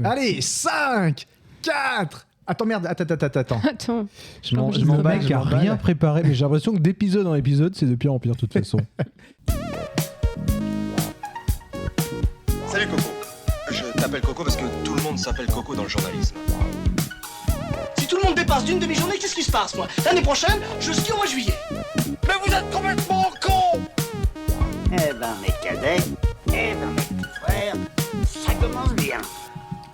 Allez, 5, 4... Attends, merde, attends. Attends. Je Le m'emballe, mec a rien préparé, mais j'ai l'impression que d'épisode en épisode, c'est de pire en pire de toute façon. Salut Coco. Je t'appelle Coco parce que tout le monde s'appelle Coco dans le journalisme. Si tout le monde dépasse d'une demi-journée, qu'est-ce qui se passe, moi? L'année prochaine, je skie au mois de juillet. Mais vous êtes complètement con. Eh ben, mes cadets, mes petits frères, ça commence bien.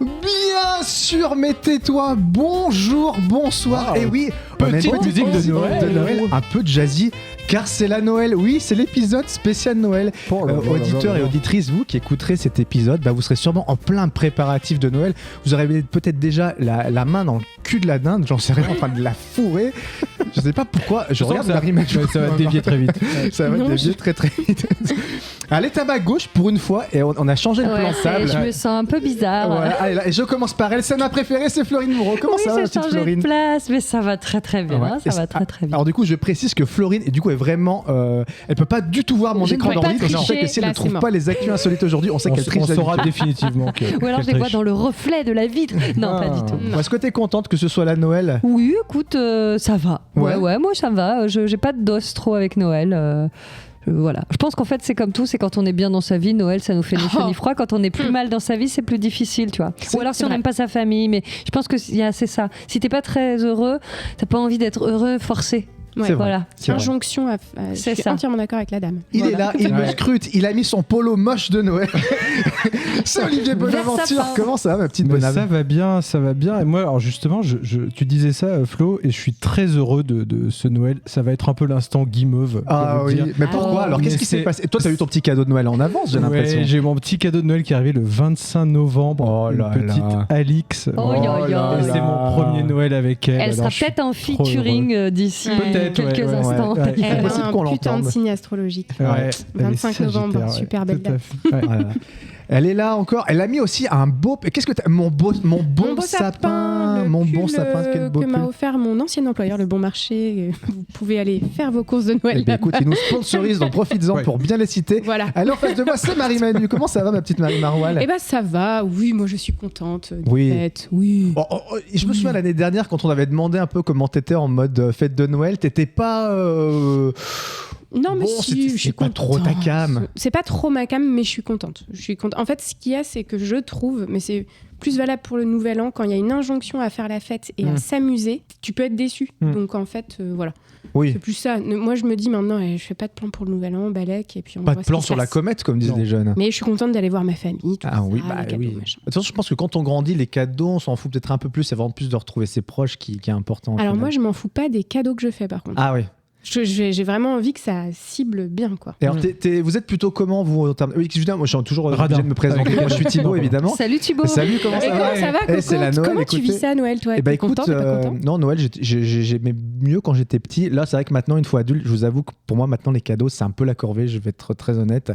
Bien sûr, mais tais-toi. Bonjour, bonsoir. Wow. Et oui, Petite on a une musique de Noël. un peu jazzy, car c'est la Noël. Oui, c'est l'épisode spécial Noël. Auditeurs et auditrices, vous qui écouterez cet épisode, vous serez sûrement en plein préparatif de Noël. Vous aurez peut-être déjà la main dans le cul de la dinde, j'en sais rien, en train de la fourrer. Je sais pas pourquoi. Je regarde Marie Mathieu. Ça va dévier très vite. Ça va dévier très très vite. Allez, tabac à gauche pour une fois, et on a changé le plan de table. Je me sens un peu bizarre. Voilà, allez, là, et je commence par elle. C'est ma préférée, c'est Florine Moreau. Comment ça va, ma j'ai petite changé Florine? de place, mais ça va très très bien. Ouais. Ça va très très bien. Alors du coup, je précise que Florine, et du coup, est vraiment, elle peut pas du tout voir mon Je ne écran peux pas d'ordi. Donc on sait tricher, que si elle là, ne trouve c'est pas les actus insolites aujourd'hui, on sait qu'elle triche. On saura d'habitude. définitivement que. Ou alors je les vois triche. dans le reflet de la vitre. Non, pas du tout. Bon, est-ce que t'es contente que ce soit la Noël? Oui, écoute, ça va. Ouais. Ouais, moi ça va. J'ai pas de dos trop avec Noël. Voilà. Je pense qu'en fait, c'est comme tout, c'est quand on est bien dans sa vie, Noël, ça nous fait ni chaud ni froid. Quand on est plus mal dans sa vie, c'est plus difficile, tu vois. Ou alors si on n'aime pas sa famille, mais je pense que c'est ça. Si t'es pas très heureux, t'as pas envie d'être heureux forcé. Ouais, C'est vrai. Voilà. C'est vrai. Injonction à. C'est Je suis ça. entièrement d'accord avec la dame. Il est là, il me Ouais. scrute, il a mis son polo moche de Noël. C'est Olivier Bonaventure. sapin. Comment ça va, ma petite Mais Bonave? ça va bien, ça va bien. Et moi, alors justement, tu disais ça, Flo, et je suis très heureux de ce Noël. Ça va être un peu l'instant guimauve. Ah pour vous oui, dire. mais pourquoi? Alors qu'est-ce Mais qui s'est c'est- passé? Et toi, t'as eu ton petit cadeau de Noël en avance, j'ai l'impression. Ouais, j'ai mon petit cadeau de Noël qui est arrivé le 25 novembre. Oh une là petite là. Alix. Oh, yo, yo. Et c'est mon premier Noël avec elle. Elle sera alors je suis peut-être en trop featuring d'ici Peut-être, quelques ouais, ouais, instants. ouais. Elle a possible qu'on un putain l'entende. de signe astrologique. Ouais, 25 elle est novembre, sagittaire, super ouais, belle tout à date. fait. Ouais. Voilà. Elle est là encore. Elle a mis aussi un beau. Qu'est-ce que t'as? Mon bon sapin. le Mon pull, bon sapin. Quel beau que m'a pull. offert mon ancien employeur, le Bon Marché. Vous pouvez aller faire vos courses de Noël. Eh bien, là-bas. écoute, il nous sponsorise, donc profites-en Ouais. pour bien les citer. Voilà. Allez, en face de moi, c'est Marie Manu. Comment ça va, ma petite Marie Maroual? Eh ben ça va, oui, moi je suis contente des Oui. fêtes, oui. Je me souviens l'année dernière quand on avait demandé un peu comment t'étais en mode fête de Noël, t'étais pas. Non, mais bon, si, je c'est suis pas trop ta contente. cam. C'est pas trop ma cam, mais je suis contente. En fait, ce qu'il y a, c'est que je trouve, mais c'est plus valable pour le Nouvel An, quand il y a une injonction à faire la fête et à s'amuser, tu peux être déçu. Donc en fait, voilà. Oui. C'est plus ça. Moi, je me dis maintenant, je fais pas de plan pour le Nouvel An, balèque, et puis on Pas voit de ce plan qui se sur la passe. comète, comme disent Non. les jeunes. Mais je suis contente d'aller voir ma famille, tout Ah ça, oui, les bah cadeaux, oui. machin. De toute façon, je pense que quand on grandit, les cadeaux, on s'en fout peut-être un peu plus. C'est vraiment plus de retrouver ses proches qui est important. au Alors final. moi, je m'en fous pas des cadeaux que je fais, par contre. Ah oui. J'ai vraiment envie que ça cible bien, quoi. Et alors, vous êtes plutôt comment, vous, en termes... Oui, excusez-moi, moi, je suis toujours Radin. obligé de me présenter. Moi, je suis Thibaut, évidemment. Salut Thibaut. Salut, comment Et ça va? comment ça va, Eh, c'est la Noël, Comment tu écoutez. vis ça, Noël, toi? Eh ben T'es écoute, content, t'es pas content? non, Noël, j'aimais mieux quand j'étais petit. Là, c'est vrai que maintenant, une fois adulte, je vous avoue que pour moi, maintenant, les cadeaux, c'est un peu la corvée, je vais être très honnête.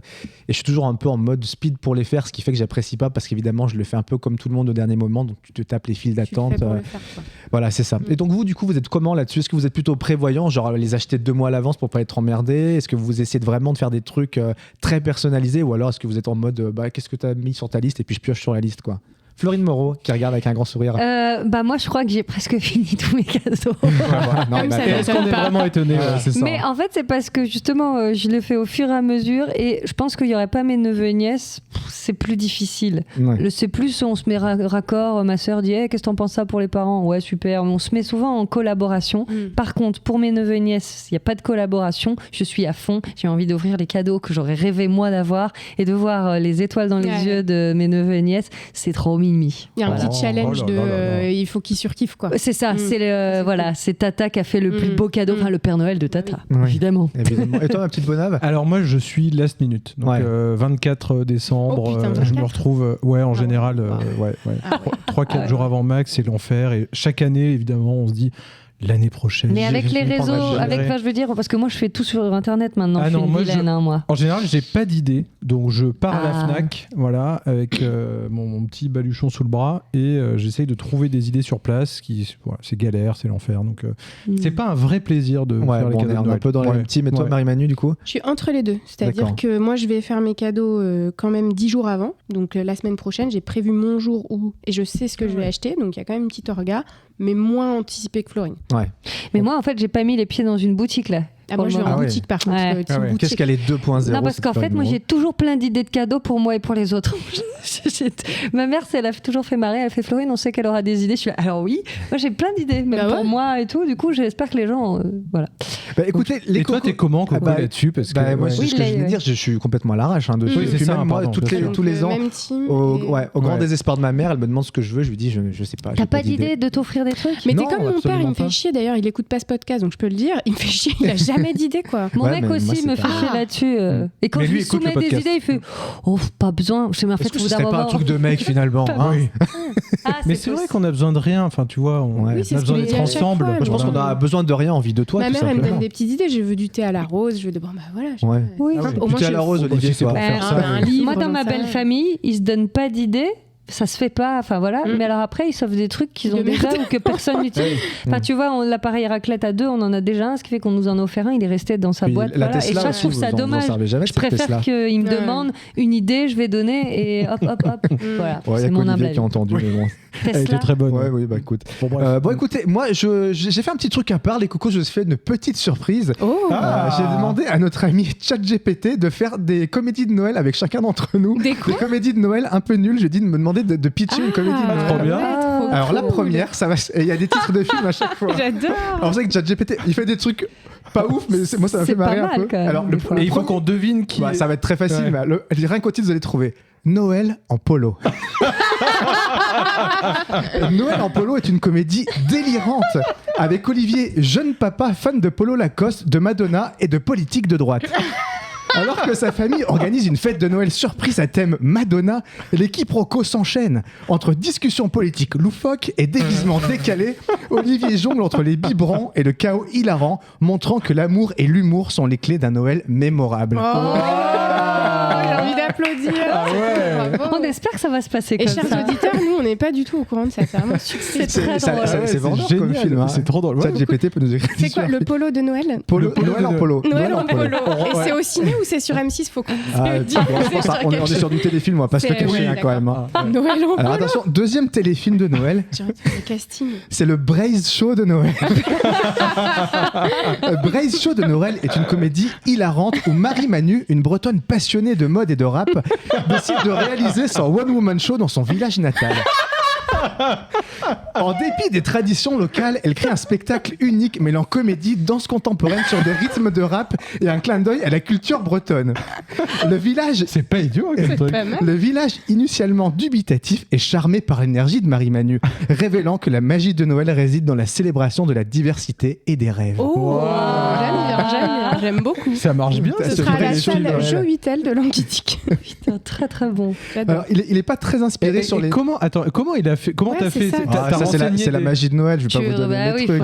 Et je suis toujours un peu en mode speed pour les faire, ce qui fait que j'apprécie pas, parce qu'évidemment, je le fais un peu comme tout le monde au dernier moment, donc tu te tapes les files Tu le d'attente. fais pour le faire, quoi. Voilà, c'est ça. Et donc, vous, du coup, vous êtes comment là-dessus? Est-ce que vous êtes plutôt prévoyant, genre les acheter 2 mois à l'avance pour pas être emmerdé? Est-ce que vous essayez vraiment de faire des trucs très personnalisés, ou alors est-ce que vous êtes en mode, qu'est-ce que tu as mis sur ta liste et puis je pioche sur la liste, quoi? Florine Moreau, qui regarde avec un grand sourire. Moi, je crois que j'ai presque fini tous mes cadeaux. Voilà. Non, Comme mais ça, attends. Est-ce qu'on est vraiment étonné? C'est ça. Mais en fait, c'est parce que justement, je le fais au fur et à mesure et je pense qu'il n'y aurait pas mes neveux et nièces, c'est plus difficile. Ouais. C'est plus, on se met raccord, ma sœur dit hey, qu'est-ce que t'en penses ça pour les parents? Ouais, super. On se met souvent en collaboration. Par contre, pour mes neveux et nièces, il n'y a pas de collaboration. Je suis à fond. J'ai envie d'ouvrir les cadeaux que j'aurais rêvé moi d'avoir et de voir les étoiles dans les Ouais. yeux de mes neveux et nièces. C'est trop mimi. Il y a un Voilà. petit challenge Oh là là là là. il faut qu'il surkiffe, quoi. C'est ça, c'est Tata qui a fait le plus beau cadeau, enfin le Père Noël de Tata, Oui. évidemment. Évidemment. Et toi, ma petite Bonave? Alors moi je suis last minute, donc Ouais. 24 décembre, Oh, putain, je me 24. retrouve en général wow. ouais, Ah ouais. 3-4 jours avant max, c'est l'enfer et chaque année évidemment on se dit l'année prochaine. Mais avec les réseaux, gérer. je veux dire, parce que moi je fais tout sur Internet maintenant. Je suis une vilaine, moi. En général, j'ai pas d'idée, donc je pars à la Fnac, voilà, avec mon petit baluchon sous le bras et j'essaye de trouver des idées sur place. C'est galère, c'est l'enfer, donc c'est pas un vrai plaisir de faire les cadeaux. On est un peu dans la même team. Et toi, Marie-Manu, du coup? Je suis entre les deux, c'est-à-dire que moi je vais faire mes cadeaux quand même 10 jours avant. Donc la semaine prochaine, j'ai prévu mon jour où et je sais ce que je vais acheter. Donc il y a quand même une petite orga, mais moins anticipé que Florine. Ouais. Mais moi, en fait, j'ai pas mis les pieds dans une boutique là. Moi, je vais en boutique par contre. Qu'est-ce qu'elle est 2.0? Non, parce qu'en fait, moi, j'ai toujours plein d'idées de cadeaux pour moi et pour les autres. Ma mère, elle a toujours fait marrer. Elle fait Florine, on sait qu'elle aura des idées. Je suis là, alors oui, moi j'ai plein d'idées, même pour moi et tout. Du coup, j'espère que les gens, voilà. Écoutez, et toi, t'es comment Coco là-dessus? Parce que moi, c'est ce que je voulais dire. Je suis complètement à l'arrache dessus. Oui, c'est ça. Même moi, tous les ans, au grand désespoir de ma mère, elle me demande ce que je veux. Je lui dis, je sais pas. T'as pas d'idée de t'offrir des trucs? Mais t'es comme mon père, il me fait chier. D'ailleurs, il écoute pas ce podcast, donc je peux le dire. Il me fait chier. Il a jamais d'idée, quoi. Mon mec aussi me fait chier là-dessus. Et quand je lui soumets des idées, il fait pas besoin. Je sais, mais en fait, ce serait pas un truc de mec finalement. Mais c'est vrai qu'on a besoin de rien. Enfin, tu vois, on a besoin d'être ensemble. Moi, je pense qu'on a besoin de rien en vie de toi. Ma mère, elle me donne des petites idées. Je veux du thé à la rose. Je veux voilà. Du thé à la rose, Olivier, c'est pour faire ça. Moi, dans ma belle famille, ils se donnent pas d'idées. Ça se fait pas, enfin voilà. Mais alors après, ils s'offrent des trucs qu'ils ont déjà ou que personne n'utilise. Enfin, tu vois, l'appareil raclette à 2, on en a déjà un, ce qui fait qu'on nous en a offert un, il est resté dans sa boîte. Voilà. Et ça, je trouve ça dommage. Je préfère qu'ils me demandent une idée, je vais donner et hop. Voilà. Il y a qu'Olivier qui a entendu, mais bon. Elle était très bonne. Oui, bah écoute. Bon, écoutez, moi, j'ai fait un petit truc à part. Les cocos, je me suis fait une petite surprise. J'ai demandé à notre ami ChatGPT de faire des comédies de Noël avec chacun d'entre nous. Des comédies de Noël un peu nulles. J'ai dit de me demander de pitcher une comédie de Noël. Trop bien. Alors la première, ça va. Il y a des titres de films à chaque fois. J'adore. Alors c'est que ChatGPT, il fait des trucs pas ouf, mais moi ça m'a fait marrer un peu. Alors et il faut qu'on devine qui. Ça va être très facile. Mais rien qu'au titre, vous allez trouver. Noël en polo. Noël en polo est une comédie délirante avec Olivier, jeune papa fan de Polo Lacoste, de Madonna et de politique de droite. Alors que sa famille organise une fête de Noël surprise à thème Madonna, les quiproquos s'enchaînent. Entre discussions politiques loufoques et déguisements décalés, Olivier jongle entre les biberons et le chaos hilarant, montrant que l'amour et l'humour sont les clés d'un Noël mémorable. J'ai envie d'applaudir. On espère que ça va se passer comme ça. Et chers auditeurs, nous, on n'est pas du tout au courant de ça. C'est vraiment super. C'est très drôle. C'est vendeur comme film. C'est trop drôle. ChatGPT peut nous écrire. C'est quoi le polo de Noël? Noël en polo. Noël en polo. Et c'est au ciné ou c'est sur M6? Faut qu'on on est sur du téléfilm, on va pas se le cacher quand même. Noël en polo. Alors attention, deuxième téléfilm de Noël. Le casting. C'est le Braise Show de Noël. Braise Show de Noël est une comédie hilarante où Marie-Manu, une bretonne passionnée de mode et de rap, décide de réaliser son one-woman show dans son village natal. En dépit des traditions locales, elle crée un spectacle unique mêlant comédie, danse contemporaine sur des rythmes de rap et un clin d'œil à la culture bretonne. Le village, c'est pas idiot. Le village, initialement dubitatif, est charmé par l'énergie de Marie-Manu, révélant que la magie de Noël réside dans la célébration de la diversité et des rêves. J'aime beaucoup. Ça marche bien. Ce sera à la salle Jovitel de Languidic. Putain, très très bon. Alors, il est pas très inspiré sur les. Comment il a fait? Comment t'as fait? C'est la magie de Noël. Je vais pas vous donner les trucs.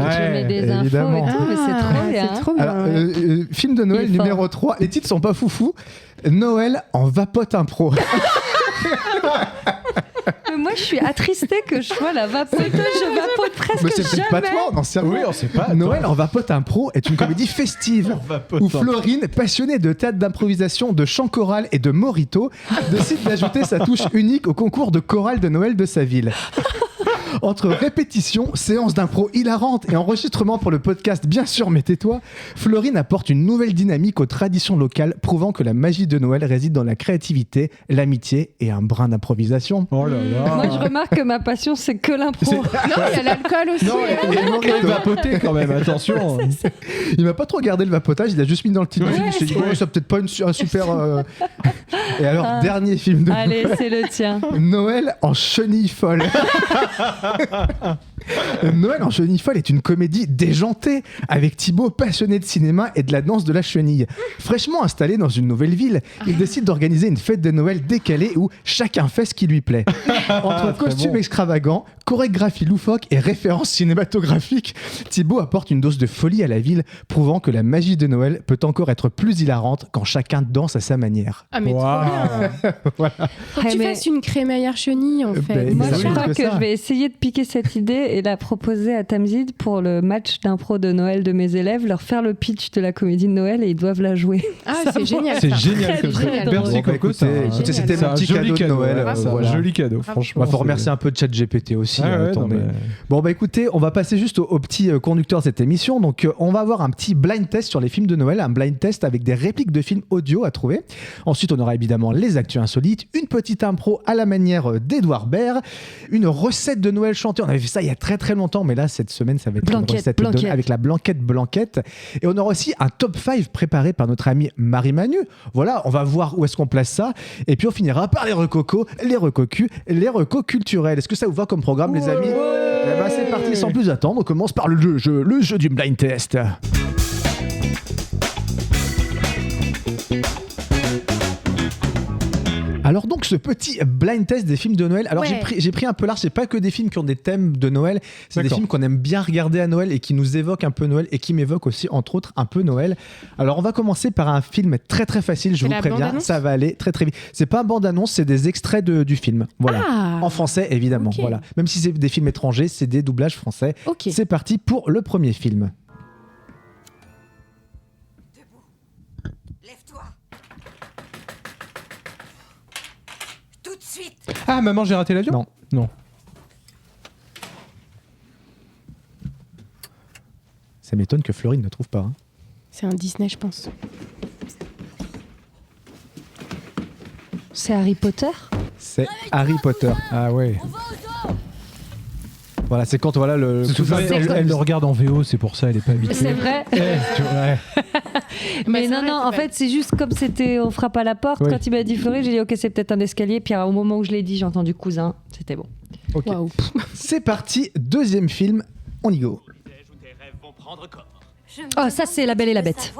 Évidemment. Mais c'est trop bien. Alors, film de Noël numéro 3. Les titres sont pas foufou. Noël en vapote impro. Moi, je suis attristée que je sois la vapoteuse. Je vapote presque mais c'est peut-être pas toi, on sait Oui, on sait pas. Noël en vapote impro est une comédie festive où Florine, passionnée de théâtre d'improvisation, de chant choral et de morito, décide d'ajouter sa touche unique au concours de chorale de Noël de sa ville. Entre répétitions, séances d'impro hilarantes et enregistrements pour le podcast Bien sûr, mais tais-toi, Florine apporte une nouvelle dynamique aux traditions locales, prouvant que la magie de Noël réside dans la créativité, l'amitié et un brin d'improvisation. Oh là là. Moi, je remarque que ma passion, c'est que l'impro. Non, il y a l'alcool aussi. Non, il a vapoté quand même, attention. Il m'a pas trop regardé le vapotage, il a juste mis dans le titre. Je me suis dit, ça peut-être pas un super... Et alors, dernier film de Allez, Noël. c'est le tien. Noël en chenille folle. Noël en chenille folle est une comédie déjantée avec Thibaut passionné de cinéma et de la danse de la chenille. Fraîchement installé dans une nouvelle ville, il décide d'organiser une fête de Noël décalée où chacun fait ce qui lui plaît. Entre costumes extravagants, chorégraphie loufoque et références cinématographiques, Thibaut apporte une dose de folie à la ville, prouvant que la magie de Noël peut encore être plus hilarante quand chacun danse à sa manière. Ah mais trop bien. Voilà. Faut que tu fasses une crémaillère chenille en fait. Moi je crois que je vais essayer de piquer cette idée et la proposer à Tamzid pour le match d'impro de Noël de mes élèves, leur faire le pitch de la comédie de Noël et ils doivent la jouer. Ah c'est génial. C'est génial comme ça. Merci Coco. Écoutez, c'était mon petit cadeau de Noël. C'est un joli cadeau, franchement. Il faut remercier un peu de ChatGPT aussi. Non, mais... Bon bah écoutez, on va passer juste au petit conducteur de cette émission. Donc on va avoir un petit blind test sur les films de Noël, un blind test avec des répliques de films audio à trouver. Ensuite on aura évidemment les actus insolites, une petite impro à la manière d'Edouard Baird, une recette de Noël chantée. On avait fait ça il y a très très longtemps, mais là cette semaine ça va être une recette avec la blanquette. Et on aura aussi un top 5 préparé par notre amie Marie-Manu. Voilà, on va voir où est-ce qu'on place ça. Et puis on finira par les recocos, les recocus, les recos culturels. Est-ce que ça vous va comme programme les amis? Eh ben, c'est parti sans plus attendre, on commence par le jeu du blind test. Alors donc ce petit blind test des films de Noël, alors j'ai pris un peu large, c'est pas que des films qui ont des thèmes de Noël, c'est des films qu'on aime bien regarder à Noël et qui nous évoquent un peu Noël et qui m'évoquent aussi entre autres un peu Noël. Alors on va commencer par un film très très facile, je vous préviens, ça va aller très très vite. C'est pas un bande-annonce, c'est des extraits du film, voilà, en français évidemment, voilà. Même si c'est des films étrangers, c'est des doublages français. C'est parti pour le premier film. Ah, maman, j'ai raté l'avion? Non. Ça m'étonne que Florine ne trouve pas. Hein. C'est un Disney, je pense. C'est Harry Potter? C'est Harry Potter. Ah ouais. Voilà, c'est quand elle le regarde en VO, c'est pour ça, elle est pas habituée. C'est vrai. Mais non, en fait, c'est juste comme c'était on frappe à la porte. Quand il m'a dit Florine, j'ai dit ok, c'est peut-être un escalier. Puis au moment où je l'ai dit, j'ai entendu cousin. C'était bon. Okay. Wow. C'est parti, deuxième film, on y go. Oh, ça c'est La Belle et la Bête.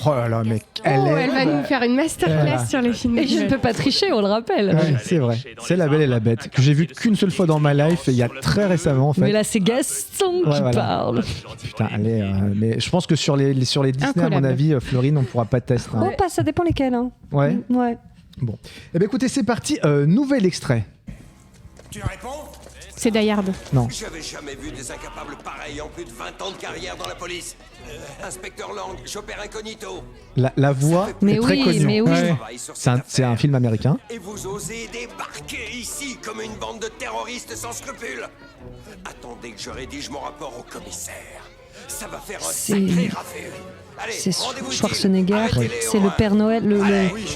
Oh là là, mec, elle va nous faire une masterclass sur les films. Et je ne peux pas tricher, on le rappelle. Ouais, c'est vrai, c'est La Belle et la Bête que j'ai vu qu'une seule fois dans ma life, il y a très récemment en fait. Mais là c'est Gaston qui parle. Putain, mais je pense que sur les Disney, à mon avis, Florine, on pourra pas tester. Hein. Oh, ça dépend lesquels. Hein. Ouais. Bon. Eh bien écoutez, c'est parti, nouvel extrait. Tu réponds? C'est Die Hard. Non. J'avais jamais vu des incapables pareils en plus de 20 ans de carrière dans la police. Inspecteur Lang, chopper incognito. La voix est très connue. Mais oui. C'est un film américain. Et vous osez débarquer ici comme une bande de terroristes sans scrupules. Attendez que je rédige mon rapport au commissaire. Ça va faire un sacré raffut. Allez, c'est Schwarzenegger, c'est le Père Noël,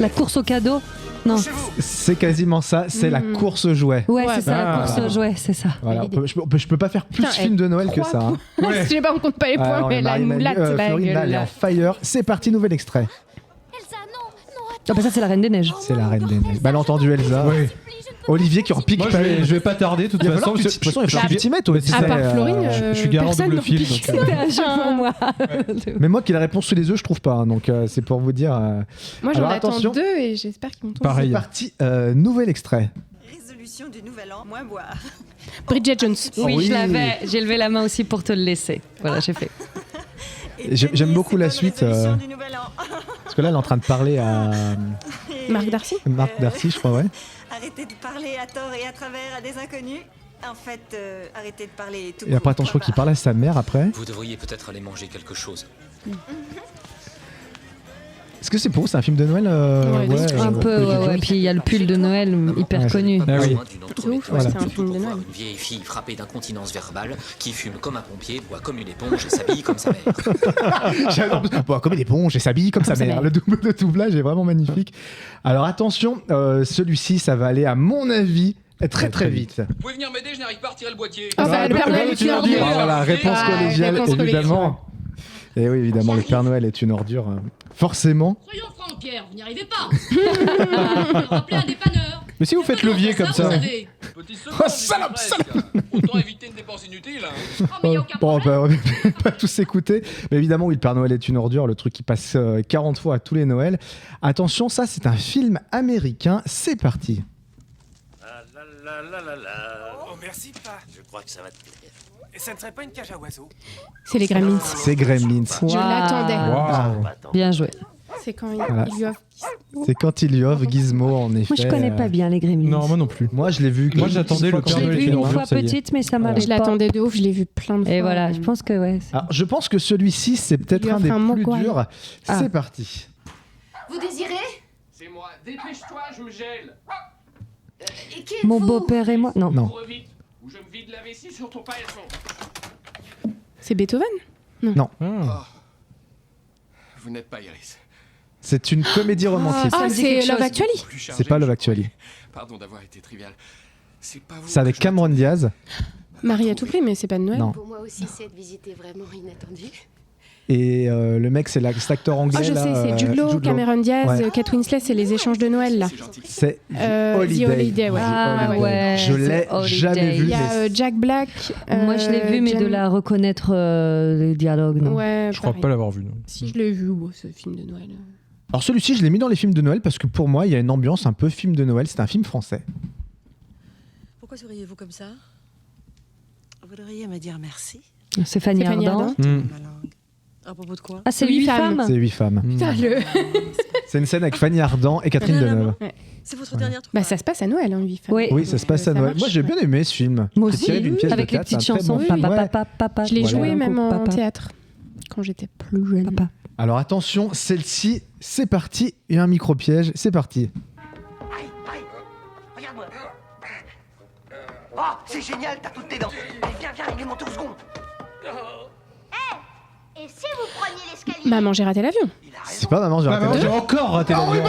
la course au cadeau. Non. C'est quasiment ça, c'est la course aux jouets. Ouais, c'est ça, la course aux jouets, c'est ça. Voilà, je peux pas faire plus film de Noël que ça. Hein. Je sais pas, on compte pas les points, mais la moulette, Florine, là, elle est en fire. C'est parti, nouvel extrait. Elsa, non, Ah bah ça, c'est la Reine des Neiges. C'est la Reine des Neiges. Bah, l'entendu Elsa. Oui. Olivier qui en pique. Moi, je vais pas tarder, de toute façon. De toute façon, il faut que tu m'y mettes aussi. À part Florine, je suis garant double film. C'était un jeu pour moi. Mais moi qui ai la réponse sous les yeux, je trouve pas. Donc c'est pour vous dire. Moi j'en attends 2 et j'espère qu'ils vont tomber. Pareil. C'est parti, nouvel extrait. Résolution du nouvel an, moins boire. Bridget Jones. Oui, je l'avais. J'ai levé la main aussi pour te le laisser. Voilà, j'ai fait. J'aime beaucoup la suite. Parce que là, elle est en train de parler à. Marc Darcy. Marc Darcy, je crois, ouais. Arrêtez de parler à tort et à travers à des inconnus. En fait, arrêtez de parler tout. Et après, attends, je crois qu'il parle à sa mère après. Vous devriez peut-être aller manger quelque chose. Est-ce que c'est pour vous, c'est un film de Noël un peu, ouais. Puis il y a le pull de Noël hyper connu. Ah oui. Voilà. C'est un film de Noël. Une vieille fille frappée d'incontinence verbale qui fume comme un pompier, boit comme une éponge et s'habille comme sa mère. Boit comme une éponge et s'habille comme sa mère. Le doublage est vraiment magnifique. Alors attention, celui-ci, ça va aller à mon avis très très vite. Vous pouvez venir m'aider, je n'arrive pas à retirer le boîtier. Ah bah le Père Noël est une ordure. Voilà, réponse collégiale, évidemment. Et oui, évidemment, le Père Noël est une ordure. Forcément. Soyons francs, Pierre, vous n'y arrivez pas. Rappelez un dépanneur. Mais si vous faites levier comme ça. Petit second, salope. Autant éviter une dépense inutile. Hein. Oh, mais y a aucun Bon, problème. on va pas tous écouter. Mais évidemment, oui, le Père Noël est une ordure, le truc qui passe 40 fois à tous les Noëls. Attention, ça, c'est un film américain. C'est parti. Oh, merci, pas. Je crois que ça va te plaire. Et ça ne serait pas une cage à oiseaux? C'est les Gremlins. C'est Gremlins. Je l'attendais. Waouh. Bien joué. C'est quand Voilà. il lui offre. C'est quand il lui offre Gizmo, en effet. Moi, je connais pas bien les Gremlins. Non, moi non plus. Moi, je l'ai vu. Moi, j'attendais le quand Je Père l'ai Noël vu est une une ordure, fois ça y est. petite, mais ça m'avait Je pas. l'attendais de ouf, je l'ai vu plein de fois. Et voilà, je pense que ouais. Alors, je pense que celui-ci, c'est peut-être Il lui un offre des un plus Mogwai. durs. Ah. C'est parti. Vous désirez? C'est moi. Dépêche-toi, je me gèle. Et qui Mon êtes-vous? beau-père et moi. Non. Non. Cours vite, ou je me vide la vessie sur ton paillasson. C'est Beethoven? Ah. Vous n'êtes pas Iris. C'est une comédie romantique. Ah, me dit c'est quelque Love chose. Actually? Plus chargé, C'est pas Love je Actually. croyais. Pardon d'avoir été trivial. C'est pas vous. C'est avec que je Cameron Diaz. Marie à tout prix, mais c'est pas de Noël. Non. Pour moi aussi, cette visite est vraiment inattendue. Et le mec, c'est cet acteur anglais. Ah, je là, sais, c'est Jude Law, Cameron Diaz, Ouais. Kate Winslet, c'est les échanges de Noël, là. C'est gentil. C'est The Holiday. Holiday, ouais. Ah, Ouais, ouais. ouais. Je l'ai c'est jamais Holiday. vu. Il y a mais- Jack Black. Moi, je l'ai vu, mais de la reconnaître les dialogues, non. Ouais, Je crois pareil. pas l'avoir vu. Non. Si je l'ai vu, bon, ce film de Noël. Alors celui-ci, je l'ai mis dans les films de Noël parce que pour moi, il y a une ambiance un peu film de Noël. C'est un film français. Pourquoi souriez-vous comme ça? Vous devriez me dire merci. C'est Fanny C'est Fanny Ardant. Ardant. Ma langue. À propos de quoi? Ah, c'est 8 femmes. C'est 8 femmes. Putain, le... C'est une scène avec Fanny Ardant et Catherine Deneuve. Ouais. C'est votre dernière troupe. Bah, ça se passe à Noël, hein, 8 femmes. Oui. Oui, ça se passe à Noël. Moi, j'ai bien aimé ce film. Moi C'est aussi, tiré d'une pièce avec de les théâtre, petites c'est un très chansons. bon Papa, film. Ouais. papa, papa. Je l'ai Voilà. joué même en Papa. théâtre quand j'étais plus jeune. Papa. Alors attention, celle-ci, c'est parti. Il y a un micro-piège, c'est parti. Aïe, aïe. Regarde-moi. Oh, c'est génial, t'as toutes tes dents. Allez, viens, viens, il est monté au second. Et si vous preniez l'escalier? Maman, j'ai raté l'avion. Il a raison. C'est pas maman, j'ai raté J'ai l'avion. encore raté l'avion.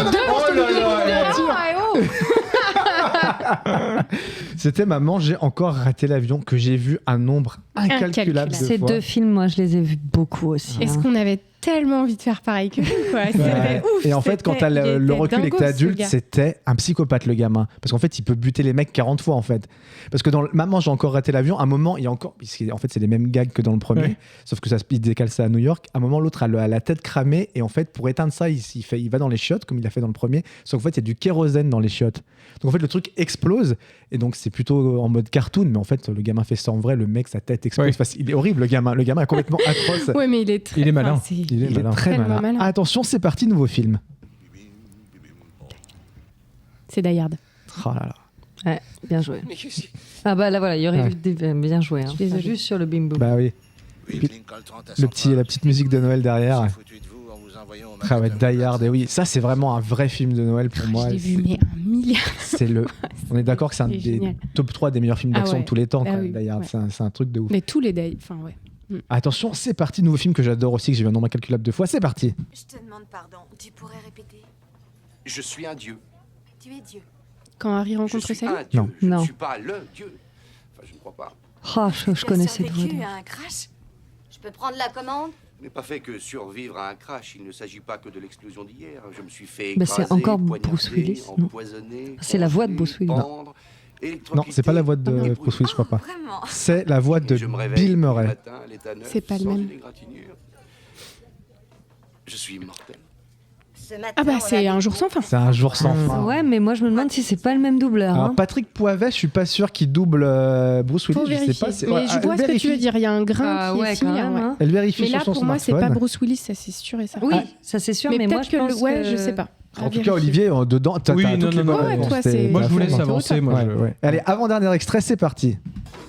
C'était maman, j'ai encore raté l'avion que j'ai vu un nombre incalculable de Ces fois. deux films, moi, je les ai vus beaucoup aussi. Est-ce hein. qu'on avait tellement envie de faire pareil que lui, quoi? C'était Ouais. ouf. Et en fait, quand t'as il le était recul et que dingo, t'es ce adulte, gars. c'était un psychopathe, le gamin. Parce qu'en fait, il peut buter les mecs 40 fois, en fait. Parce que dans Maman, j'ai encore raté l'avion, à un moment, il y a encore. En fait, c'est les mêmes gags que dans le premier, Ouais. sauf que il décale ça à New York. À un moment, l'autre a la tête cramée, et en fait, pour éteindre ça, il va dans les chiottes, comme il a fait dans le premier, sauf qu'en fait, il y a du kérosène dans les chiottes. Donc en fait, le truc explose, et donc c'est plutôt en mode cartoon, mais en fait, le gamin fait ça en vrai, le mec, sa tête explose. Ouais. Enfin, il est horrible, le gamin. Le gamin est complètement atroce. Ouais, mais il est très. Il est malin. enfin, c'est- Il est malin. très Tellement malin. malin. Attention, c'est parti, nouveau film. C'est Die Hard. Oh là là. Ouais, bien joué. Mais qu'est-ce que- Ah bah là, voilà, il y aurait Ouais. eu bien joué. Hein. Je suis désolée. Juste sur le bim-boum. Bah oui. La petite musique de Noël derrière. Ah ouais, Die Hard, et oui, ça c'est vraiment un vrai film de Noël pour moi. Je l'ai vu, mais un milliard. C'est le. On est d'accord que c'est un C'est des génial. top 3 des meilleurs films Ah d'action ouais. de tous les temps, Bah quand oui, même, Die Hard. ouais. C'est un truc de ouf. Mais tous les days. Enfin, ouais. Attention, c'est parti, nouveau film que j'adore aussi, que j'ai vu un nombre incalculable de fois. C'est parti. Je te demande pardon. Tu pourrais répéter? Je suis un dieu. Tu es Dieu. Quand Harry Je rencontre suis Sally. un dieu. Non. Je Non. ne suis pas le dieu. Enfin, je ne crois pas. Ah, je connais cette voix. Tu as un crash? Je peux prendre la commande? Je n'ai pas fait que survivre à un crash. Il ne s'agit pas que de l'explosion d'hier. Je me suis fait Bah, écraser, c'est encore poignarder, Bruce Willis, non? empoisonner, C'est la voix de congeler, Bruce Willis. pendre, Non, électrocuter c'est pas la voix de et Bruce Willis, je crois pas. Vraiment? C'est la voix de Je me réveille Bill tous les Murray. matins à l'état neuf, C'est pas le sans même. une égratignure. Je suis immortel. Ce matin, Ah bah, on c'est a un des jour sans fin. C'est un jour sans fin. Ouais, mais moi je me demande si c'est pas le même doubleur. Alors, hein. Patrick Poivet, je suis pas sûr qu'il double Bruce Willis. Faut Je sais vérifier. pas. Mais je vois ce que tu veux dire. Il y a un grain Ah qui ouais, est quand similaire. même. ouais. hein. Elle vérifie Mais sur là, son pour moi, c'est pas smartphone. Bruce Willis, ça c'est sûr et certain. Oui, ça c'est sûr, mais, mais moi peut-être je que pense le... Ouais, que- je sais pas. En tout cas, Olivier, dedans, t'as Oui, t'as non, toutes les non, bonnes non, réponses. toi, T'es- c'est- Moi, je t'es vous à laisse fond. avancer. Moi, Ouais, je- ouais. Allez, avant-dernier extrait, c'est parti.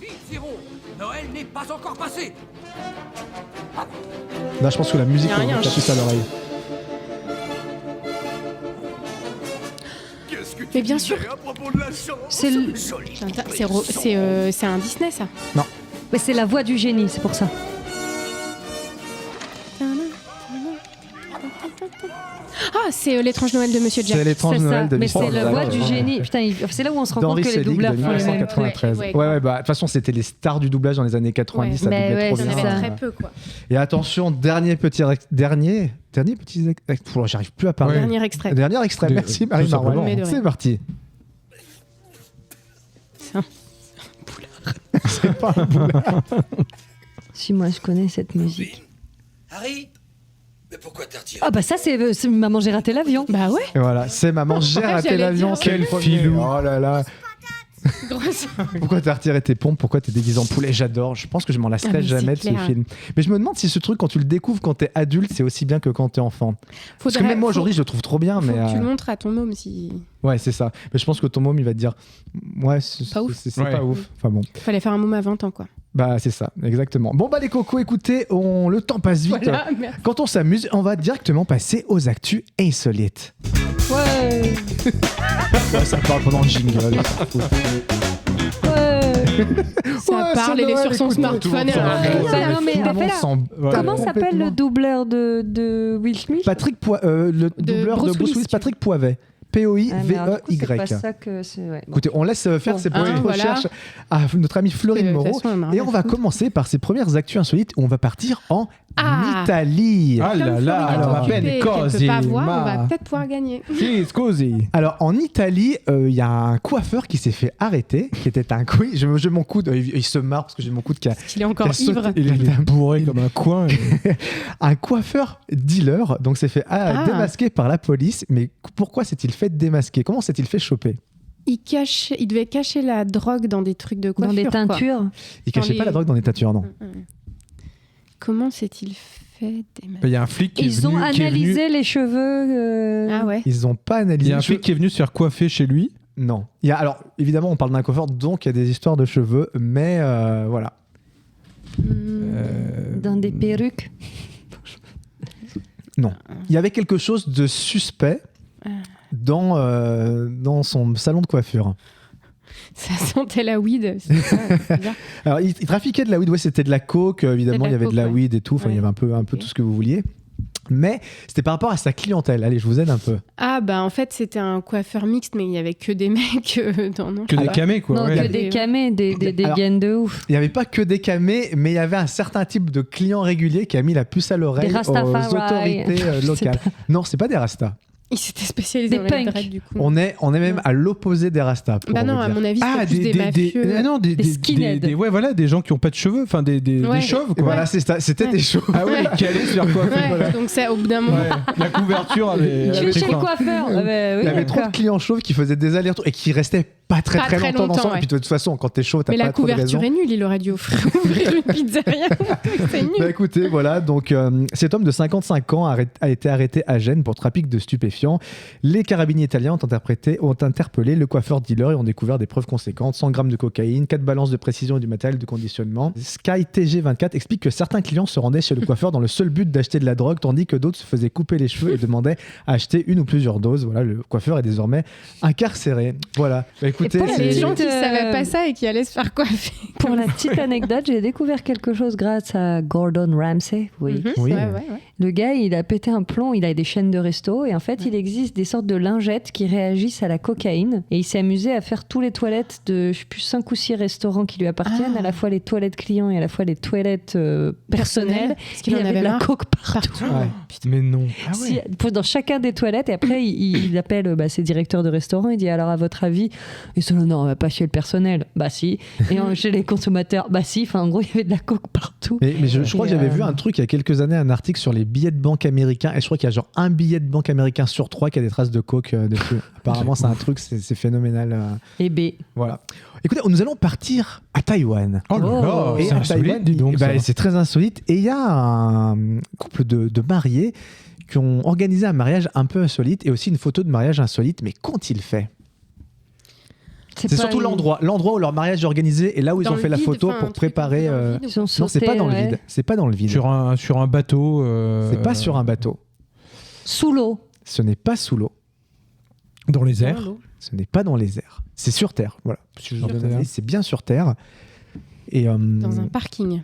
Vite, Siron, Noël n'est pas encore passé. Là, je pense que la musique, Y a on rien. va plus à l'oreille. Mais bien sûr. À propos de la chance. C'est le- C'est un Disney, ça. Mais c'est la voix du génie, c'est pour ça. Ah, c'est l'étrange Noël de Monsieur Jack. C'est l'étrange C'est ça. Noël de Mais Mr. c'est la Jack. voix du génie. Putain, c'est là où on se rend compte D'Henri que les Selick doubleurs de font les mêmes trucs. 1993. Ouais, Ouais, bah, de toute façon, c'était les stars du doublage dans les années 90, ça Mais doublait ouais, trop Il y en bien. avait ça. très peu, quoi. Et attention, dernier petit Oula, j'arrive plus à parler. Dernier extrait. Dernier extrait, Des- merci tout Marie simplement. Marouin. Mais de C'est rien. parti. C'est un- C'est pas un boulard. Si, moi, je connais cette musique. Harry, mais pourquoi t'as retiré? Ah bah ça, c'est Maman, j'ai raté l'avion. Bah ouais. Et voilà, c'est Maman, j'ai raté j'allais l'avion. dire, c'est le quel premier. filou. Oh là là. Grosse. Pourquoi t'as retiré tes pompes? Pourquoi t'es déguisé en poulet? J'adore. Je pense que je m'en lasserai mais jamais de c'est ce clair. film. Mais je me demande si ce truc, quand tu le découvres quand t'es adulte, c'est aussi bien que quand t'es enfant. Parce que même moi aujourd'hui, je le trouve trop bien. Faut Mais que tu le montres à ton môme si. ouais, c'est ça. Mais je pense que ton môme, il va te dire, ouais, Pas ouf. c'est Ouais. pas ouf. Enfin bon. Fallait faire un môme à 20 ans, quoi. Bah c'est ça, exactement. Bon bah les cocos, écoutez, le temps passe vite. Voilà, merci. Quand on s'amuse, on va directement passer aux actus insolites. Ouais. Ouais, ça parle pendant le jingle. Ouais. Ça Ouais, parle, c'est elle est Noël, sur son écoute, smartphone. tout le monde elle- s'en Bah non, mais Tout le t'as fait monde là. s'en- Comment s'appelle complètement. le doubleur de Will Smith? Patrick le doubleur Bruce de Bruce Willis, Willis, Patrick Poivet. P-O-I-V-E-Y. Ah, mais alors, du coup, c'est pas ça que c'est. Ouais, bon. Écoutez, on laisse faire Bon. ses petites Voilà. recherches à notre amie Florine De toute Moreau. façon, elle m'a Et rien on va à foutre. commencer par ses premières actus insolites où on va partir en Ah. Italie. Ah là Comme là, Florine est alors, occupée ben et qu'elle peut così, pas voir, on va ma. peut-être pouvoir gagner. Si, scusi. Alors en Italie, il y a un coiffeur qui s'est fait arrêter, qui était un oui, j'ai mon coude, il se marre parce que j'ai mon coude qui a Il est encore qui a sauté. ivre. Il est bourré comme un coin. Un coiffeur dealer, donc s'est fait démasquer par la police. Mais pourquoi s'est-il fait démasquer? Comment s'est-il fait choper? Il devait cacher la drogue dans des trucs de Dans coiffure. des quoi. teintures. Il cachait les- pas la drogue dans les teintures, non. Comment s'est-il fait démasquer? Il y a un flic qui est Ils ont venu. qui est venu- analysé les cheveux. Ah ouais. Ils ont pas Il analysé. y a un flic qui est venu se faire coiffer chez lui. Non. Alors évidemment, on parle d'un coiffeur, donc il y a des histoires de cheveux, mais voilà. Dans des perruques. Non. Il y avait quelque chose de suspect dans son salon de coiffure. Ça sentait la weed. c'est ça, c'est bizarre. Alors, il trafiquait de la weed, ouais, c'était de la coke, évidemment, C'était de la il y avait de coke, la ouais. weed et tout, enfin, il y avait un peu tout ce que vous vouliez. Mais c'était par rapport à sa clientèle. Allez, je vous aide un peu. Ah bah en fait c'était un coiffeur mixte mais il y avait que des mecs dans non. Que des camés, quoi. Non, ouais. que des camés, des Alors, gaines de ouf. Il n'y avait pas que des camés, mais il y avait un certain type de client régulier qui a mis la puce à l'oreille Des aux Rastafari. autorités Je sais locales. Non, c'est pas des rastas. Il s'était spécialisé Des dans les punks. dreads du coup. On est même à l'opposé des rastas. pour Bah non, vous à dire. mon avis c'était plus des mafieux. ah non, Des skinheads. ouais, voilà, des gens qui ont pas de cheveux, enfin des Ouais. chauves, Et quoi. voilà, c'était des chauves. Ah ouais, qui allaient se faire coiffer. Ouais, Voilà. donc ça au bout d'un moment. Ouais, la couverture avait. Tu avait es chez pris le fin. coiffeur. Ah bah oui, Il y avait trop de d'accord. clients chauves qui faisaient des allers-retours et qui restaient pas très longtemps ensemble. ouais. Et puis de toute façon, quand t'es chaud, t'as Mais pas la trop de raison. couverture est nulle, il aurait dû ouvrir une pizzeria. C'est nul. Bah écoutez, voilà, donc cet homme de 55 ans a été arrêté à Gênes pour trafic de stupéfiants. Les carabiniers italiens ont interpellé le coiffeur dealer et ont découvert des preuves conséquentes, 100 grammes de cocaïne, 4 balances de précision et du matériel de conditionnement. Sky TG24 explique que certains clients se rendaient chez le coiffeur dans le seul but d'acheter de la drogue, tandis que d'autres se faisaient couper les cheveux et demandaient à acheter une ou plusieurs doses. Voilà, le coiffeur est désormais incarcéré. Voilà. Bah écoutez, Il y a des gens qui c'est- savaient pas ça et qui allaient se faire coiffer. Pour la petite anecdote, j'ai découvert quelque chose grâce à Gordon Ramsay. Oui. Mhm, Oui. ouais. Le gars, il a pété un plomb, il a des chaînes de resto et en fait, il existe des sortes de lingettes qui réagissent à la cocaïne et il s'est amusé à faire tous les toilettes de, je sais plus, 5 ou 6 restaurants qui lui appartiennent, à la fois les toilettes clients et à la fois les toilettes personnelles. Parce qu'il Il en avait avait de la marre. coke partout. Ouais. Mais non. Dans chacun des toilettes et après il appelle ses directeurs de restaurant, il dit alors à votre avis, ils sont là, non pas chez le personnel, bah si, et chez les consommateurs, bah si, enfin en gros il y avait de la coke partout. Mais je crois que Et, j'avais vu un truc il y a quelques années, un article sur les billets de banque américains, et je crois qu'il y a genre un billet de banque américain sur 3 qui a des traces de coke dessus. Apparemment c'est un truc, c'est phénoménal. Et B. Voilà. Écoutez, nous allons partir à Taïwan. Oh là là, Et c'est à insolite, Taïwan, dis donc. ça. c'est très insolite. Et il y a un couple de mariés qui ont organisé un mariage un peu insolite et aussi une photo de mariage insolite. Mais qu'ont-ils fait? C'est pas surtout une- l'endroit où leur mariage est organisé et là où ils Dans ont le fait la vide, photo enfin, pour un truc préparer. dans le vide. Ils ont Non, c'est sauté, pas dans le ouais. vide. C'est pas dans le vide. Sur un bateau. C'est pas sur un bateau. Sous l'eau. Ce n'est pas sous l'eau. Dans les airs. Ce n'est pas dans les airs. C'est sur Terre. Voilà. Si je Sur donne Terre. un avis, c'est bien sur Terre. Et Dans un parking.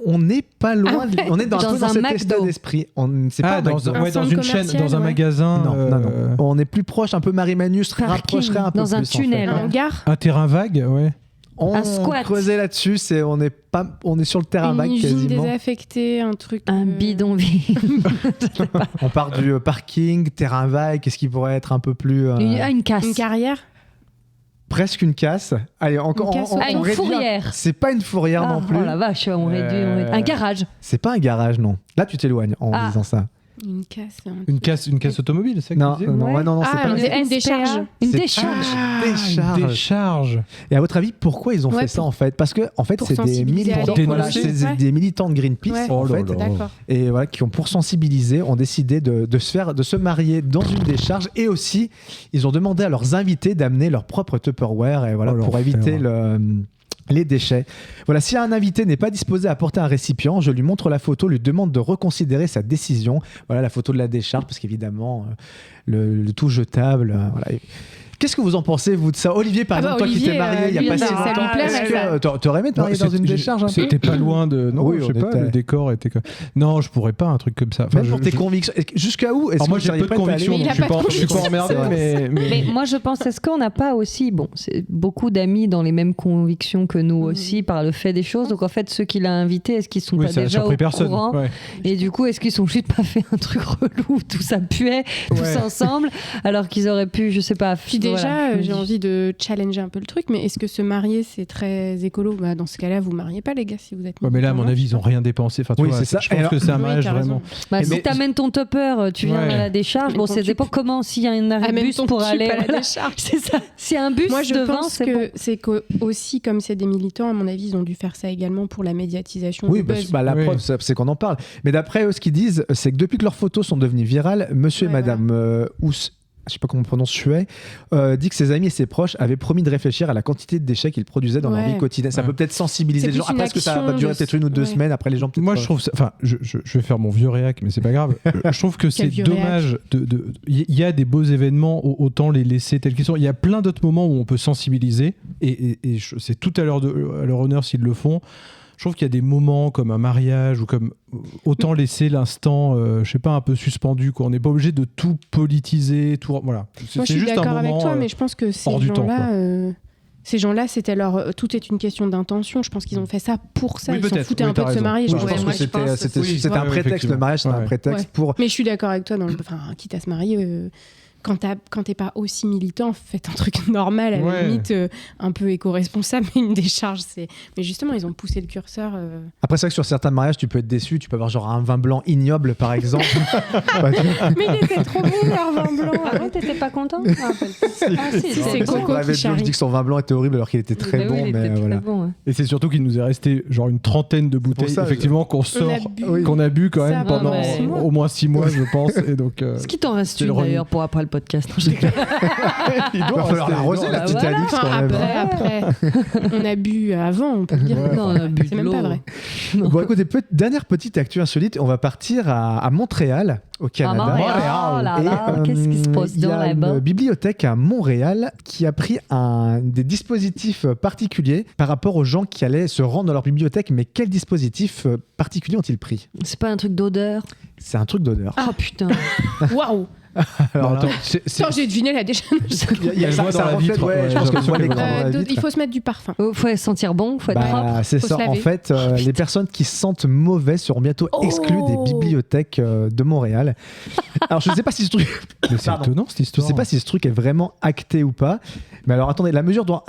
on n'est pas loin. Ah ouais. On est un peu Dans dans un cet McDo. état d'esprit. C'est pas Ah, un dans, McDo. ouais, dans centre une chaîne, commercial, dans un ouais. magasin. Non. On est plus proche, un peu Marie-Manu se Parking, rapprocherait un peu dans un plus, en fait. tunnel. Un hangar. Un terrain vague, ouais. On Un squat. creusait là-dessus, on est sur le terrain Une vague usine quasiment. désaffectée, un truc. Un bidonville. On part du parking, terrain vague, qu'est-ce qui pourrait être un peu plus... Une casse. Une carrière. presque une casse. Allez, encore une fourrière. C'est pas une fourrière non plus. Oh la vache, on réduit. Un garage. C'est pas un garage, non. Là, tu t'éloignes en disant ça. Une casse. Une casse automobile, c'est ça que Non, tu disais non, c'est pas une décharge. Une décharge. Une décharge. Et à votre avis, pourquoi ils ont fait ça en fait ? Parce que en fait, c'est des militants de Greenpeace en fait, et voilà, qui ont pour sensibiliser, ont décidé de se marier dans une décharge, et aussi ils ont demandé à leurs invités d'amener leur propre Tupperware, et voilà, pour éviter les déchets. Voilà, si un invité n'est pas disposé à apporter un récipient, je lui montre la photo, lui demande de reconsidérer sa décision. Voilà la photo de la décharge, parce qu'évidemment, le tout jetable. Voilà. Qu'est-ce que vous en pensez, vous, de ça ? Olivier, par exemple, toi qui t'es marié il y a pas si longtemps, t'aurais aimé te marier dans une décharge ? C'était pas loin de... Non, oui, je sais pas, le décor était... Non, je pourrais pas un truc comme ça. Même pour tes convictions. Jusqu'à où ? Alors moi, j'ai peu de convictions, donc je suis pas emmerdé, mais moi, je pense, est-ce qu'on n'a pas aussi... Bon, c'est beaucoup d'amis dans les mêmes convictions que nous aussi, par le fait des choses. Donc, en fait, ceux qu'il a invités, est-ce qu'ils sont pas déjà au courant ? Et du coup, est-ce qu'ils sont juste pas fait un truc relou, tout ça puait, tous ensemble, alors qu'ils auraient pu, je sais pas... Déjà, j'ai envie de challenger un peu le truc, mais est-ce que se marier, c'est très écolo ? Dans ce cas-là, vous ne mariez pas, les gars, si vous êtes... mais là, à mon avis, ils n'ont rien dépensé. Enfin, c'est ça. Je pense que c'est un mariage vraiment... si t'amènes ton topper, tu viens à la décharge. Bon, ça dépend comment, s'il y a un arrêt de bus pour aller à la décharge. C'est ça. S'il y a un bus moi, je devant, pense que c'est aussi, comme c'est des militants, à mon avis, ils ont dû faire ça également pour la médiatisation. Oui, la preuve, c'est qu'on en parle. Mais d'après eux, ce qu'ils disent, c'est que depuis que leurs photos sont devenues virales, monsieur et madame je sais pas comment on prononce, Chuet, dit que ses amis et ses proches avaient promis de réfléchir à la quantité de déchets qu'ils produisaient dans leur vie quotidienne. Ça peut peut-être sensibiliser les gens. Après, est-ce que ça va durer peut-être 1 ou 2 semaines ? Après, les gens peut-être... Moi, je trouve ça... Enfin, je vais faire mon vieux réac, mais c'est pas grave. Je trouve que c'est dommage. Il y a des beaux événements, autant les laisser tels qu'ils sont. Il y a plein d'autres moments où on peut sensibiliser, et c'est tout à leur honneur s'ils le font. Je trouve qu'il y a des moments comme un mariage ou comme autant laisser l'instant, je sais pas, un peu suspendu, quoi. On n'est pas obligé de tout politiser, tout voilà. Moi, je suis d'accord avec toi, mais je pense que ces gens-là, c'était tout est une question d'intention. Je pense qu'ils ont fait ça pour ça. Ils s'en foutaient un peu de se marier. Je pense que c'était un prétexte. Le mariage, c'était un prétexte pour. Mais je suis d'accord avec toi. Quitte à se marier. Quand t'es pas aussi militant, faites un truc normal, à la limite, un peu éco-responsable, une décharge. Mais justement, ils ont poussé le curseur. Après, c'est vrai que sur certains mariages, tu peux être déçu. Tu peux avoir genre un vin blanc ignoble, par exemple. Mais il était trop bon, leur vin blanc. Ah ouais, t'étais pas content ? C'est Coco qui charrie. Je dis que son vin blanc était horrible alors qu'il était très bon. Mais voilà. Et c'est surtout qu'il nous est resté genre une trentaine de bouteilles, effectivement, qu'on a bu quand même pendant au moins 6 mois, je pense. Est-ce qu'il t'en reste une d'ailleurs pour après le podcast ? Il va falloir l'arroser, la petite Alix, quand même. Après, on a bu avant, on peut le dire. Non, on a bu c'est même pas vrai. Bon, écoutez, dernière petite actu insolite, on va partir à Montréal, au Canada. Qu'est-ce qui se passe là-bas ? Il y a une bibliothèque à Montréal qui a pris des dispositifs particuliers par rapport aux gens qui allaient se rendre dans leur bibliothèque. Mais quels dispositifs particuliers ont-ils pris ? C'est pas un truc d'odeur ? C'est un truc d'odeur. Ah putain. Waouh. Alors, attends, j'ai deviné la décharge. Il y a ça dans la vitre. Je pense que je vois l'écran dans la vitre. Il faut se mettre du parfum. Faut sentir bon, faut être propre. C'est ça. En fait, les personnes qui sentent mauvais seront bientôt exclues des bibliothèques de Montréal. Alors, je ne sais pas si ce truc. Mais c'est étonnant cette histoire. Je ne sais pas si ce truc est vraiment acté ou pas. Mais alors, attendez, la mesure doit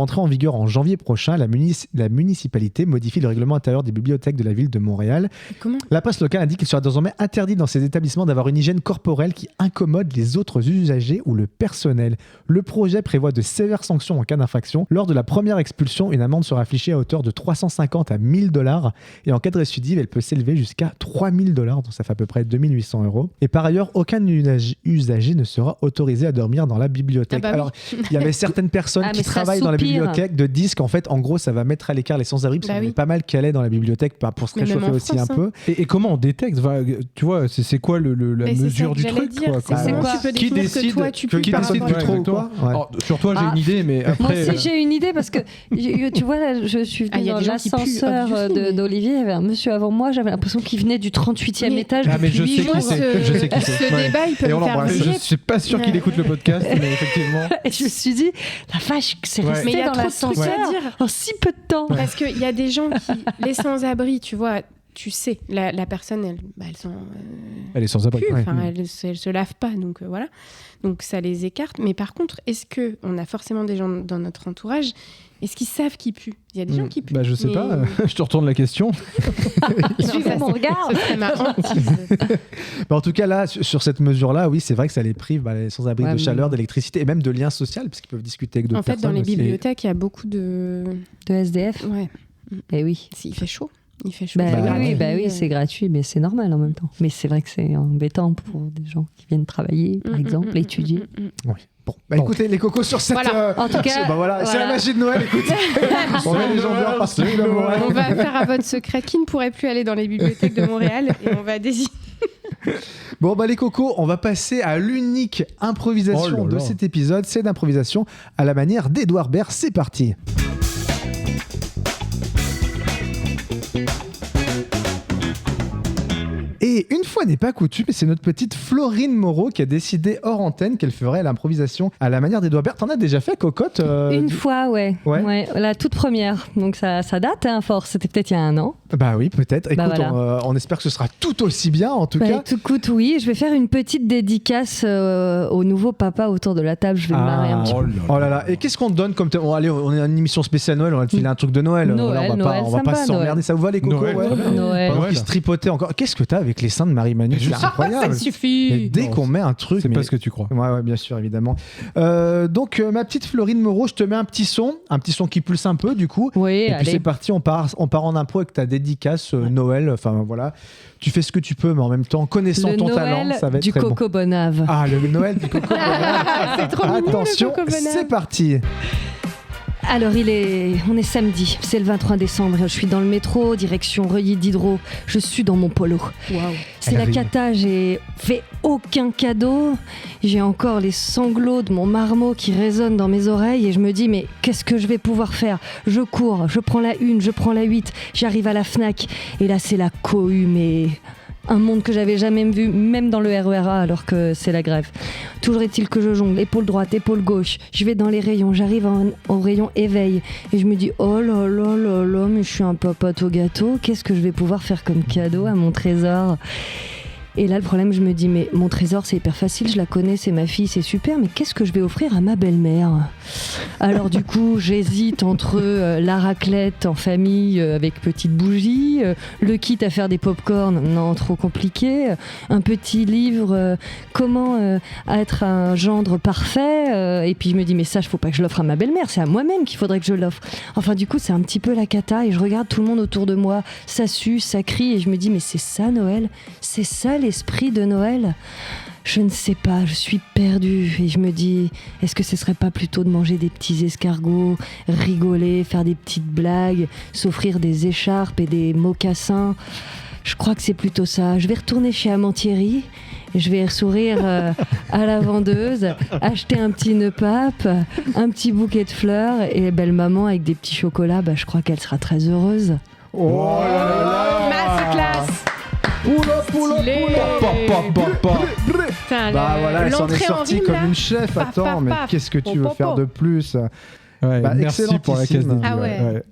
entrer en vigueur en janvier prochain. La municipalité modifie le règlement intérieur des bibliothèques de la ville de Montréal. Comment ? La presse locale indique qu'il sera désormais interdit dans ces établissements d'avoir une hygiène corporelle qui incommode les autres usagers ou le personnel. Le projet prévoit de sévères sanctions en cas d'infraction. Lors de la première expulsion, une amende sera affichée à hauteur de 350 à 1 000 $. Et en cas de récidive, elle peut s'élever jusqu'à 3 000 $. Donc ça fait à peu près 2 800 €. Et par ailleurs, aucun usager ne sera autorisé à dormir dans la bibliothèque. Alors, il y avait certaines personnes qui travaillent dans la bibliothèque de disent qu'en fait, en gros, ça va mettre à l'écart les sans-abri parce qu'on est pas mal calés dans la bibliothèque pour se réchauffer aussi un peu. Et comment on détecte ? Tu vois, c'est quoi la mesure du truc ? C'est quoi ? Qui décide que toi, tu peux qui décide du trop quoi ? Sur toi, j'ai une idée, mais après. Moi aussi, j'ai une idée parce que tu vois, là, je suis venue dans l'ascenseur d'Olivier. Il y avait un monsieur avant moi. J'avais l'impression qu'il venait du 38e étage. Ah, mais je sais qui c'est. Je sais qui c'est. Ce débat, il peut me faire virer. Je suis pas sûr qu'il écoute le podcast, mais effectivement. Et je me suis dit, la vache, c'est resté dans l'ascenseur en si peu de temps. Parce qu'il y a des gens qui, les sans-abri, tu vois. tu sais, la personne, elle est sans abri. Elle se lave pas, donc voilà. Donc ça les écarte. Mais par contre, est-ce qu'on a forcément des gens dans notre entourage, est-ce qu'ils savent qui puent ? Il y a des gens qui puent. Je sais pas, je te retourne la question. Suivez mon regard. Ce serait ma hantise. En tout cas, là, sur cette mesure-là, oui, c'est vrai que ça les prive, les sans-abri de chaleur, d'électricité et même de liens sociaux, parce qu'ils peuvent discuter avec d'autres personnes. En fait, dans les aussi. bibliothèques, il y a beaucoup de SDF. Ouais. Et oui. Il fait chaud. Il fait chaud. Oui, c'est gratuit, mais c'est normal en même temps. Mais c'est vrai que c'est embêtant pour des gens qui viennent travailler, par exemple, étudier. Oui. Bon, écoutez, les cocos sur cette. En tout cas, c'est la magie de Noël. Écoutez, on met les gens dehors parce que on va faire à votre secret qui ne pourrait plus aller dans les bibliothèques de Montréal et on va désigner. Bon, les cocos, on va passer à l'unique improvisation de cet épisode. C'est d'improvisation à la manière d'Edouard Baird. C'est parti. Et une fois n'est pas coutume, c'est notre petite Florine Moreau qui a décidé hors antenne qu'elle ferait l'improvisation à la manière d'Edouard Baird. T'en as déjà fait, Cocotte Une fois, ouais. La toute première. Donc ça date, fort. C'était peut-être il y a 1 an. Bah oui, peut-être. Écoute, voilà. on espère que ce sera tout aussi bien, en tout cas. Écoute, oui. Je vais faire une petite dédicace au nouveau papa autour de la table. Je vais me marrer un petit peu. Oh là là. Et qu'est-ce qu'on te donne comme... Allez, on est dans une émission spéciale Noël, on va te filer un truc de Noël. On va pas s'emmerder. Ça vous va, les cocos? Noël. Pendant qu'ils se tripotaient encore. Qu'est-ce que t'as avec les seins de Marie-Manu? C'est incroyable. Ça suffit. Mais dès qu'on met un truc... C'est pas ce que tu crois. Ouais, bien sûr, évidemment. Donc, ma petite Florine Moreau, je te mets un petit son qui pulse un peu, du coup. Oui, et allez. puis c'est parti, on part en impro avec ta dédicace Noël. Enfin, voilà. Tu fais ce que tu peux, mais en même temps, connaissant ton talent, ça va être très bon. Du Coco Bonave. Ah, le Noël du Coco Bonave. C'est trop mignon, Attention, le Coco Bonave. c'est parti. Alors, on est samedi, c'est le 23 décembre, je suis dans le métro, direction Reuilly Diderot, je suis dans mon polo. Wow. C'est la cata, j'ai fait aucun cadeau, j'ai encore les sanglots de mon marmot qui résonnent dans mes oreilles et je me dis mais qu'est-ce que je vais pouvoir faire ? Je cours, je prends la 1, je prends la 8, j'arrive à la Fnac et là c'est la cohue, mais... un monde que j'avais jamais vu, même dans le RERA, alors que c'est la grève. Toujours est-il que je jongle, épaule droite, épaule gauche. Je vais dans les rayons, j'arrive au rayon éveil. Et je me dis, oh là là là là, mais je suis un papote au gâteau. Qu'est-ce que je vais pouvoir faire comme cadeau à mon trésor ? Et là, le problème, je me dis, mais mon trésor, c'est hyper facile, je la connais, c'est ma fille, c'est super, mais qu'est-ce que je vais offrir à ma belle-mère ? Alors du coup, j'hésite entre la raclette en famille avec petite bougie, le kit à faire des pop-corn, non, trop compliqué, un petit livre, comment être un gendre parfait, et puis je me dis, mais ça, il ne faut pas que je l'offre à ma belle-mère, c'est à moi-même qu'il faudrait que je l'offre. Enfin, du coup, c'est un petit peu la cata, et je regarde tout le monde autour de moi, ça sue, ça crie, et je me dis, mais c'est ça Noël ? C'est ça l'esprit de Noël ? Je ne sais pas, je suis perdue et je me dis, est-ce que ce serait pas plutôt de manger des petits escargots, rigoler, faire des petites blagues, s'offrir des écharpes et des mocassins ? Je crois que c'est plutôt ça. Je vais retourner chez Amantieri, je vais sourire à la vendeuse, acheter un petit nœud pape, un petit bouquet de fleurs et belle maman avec des petits chocolats, je crois qu'elle sera très heureuse. Oh là là, masterclass. Voilà, elle s'en est sortie comme une chef. Attends, mais qu'est-ce que tu veux faire de plus ? Merci pour la case dédiée. Ah ouais.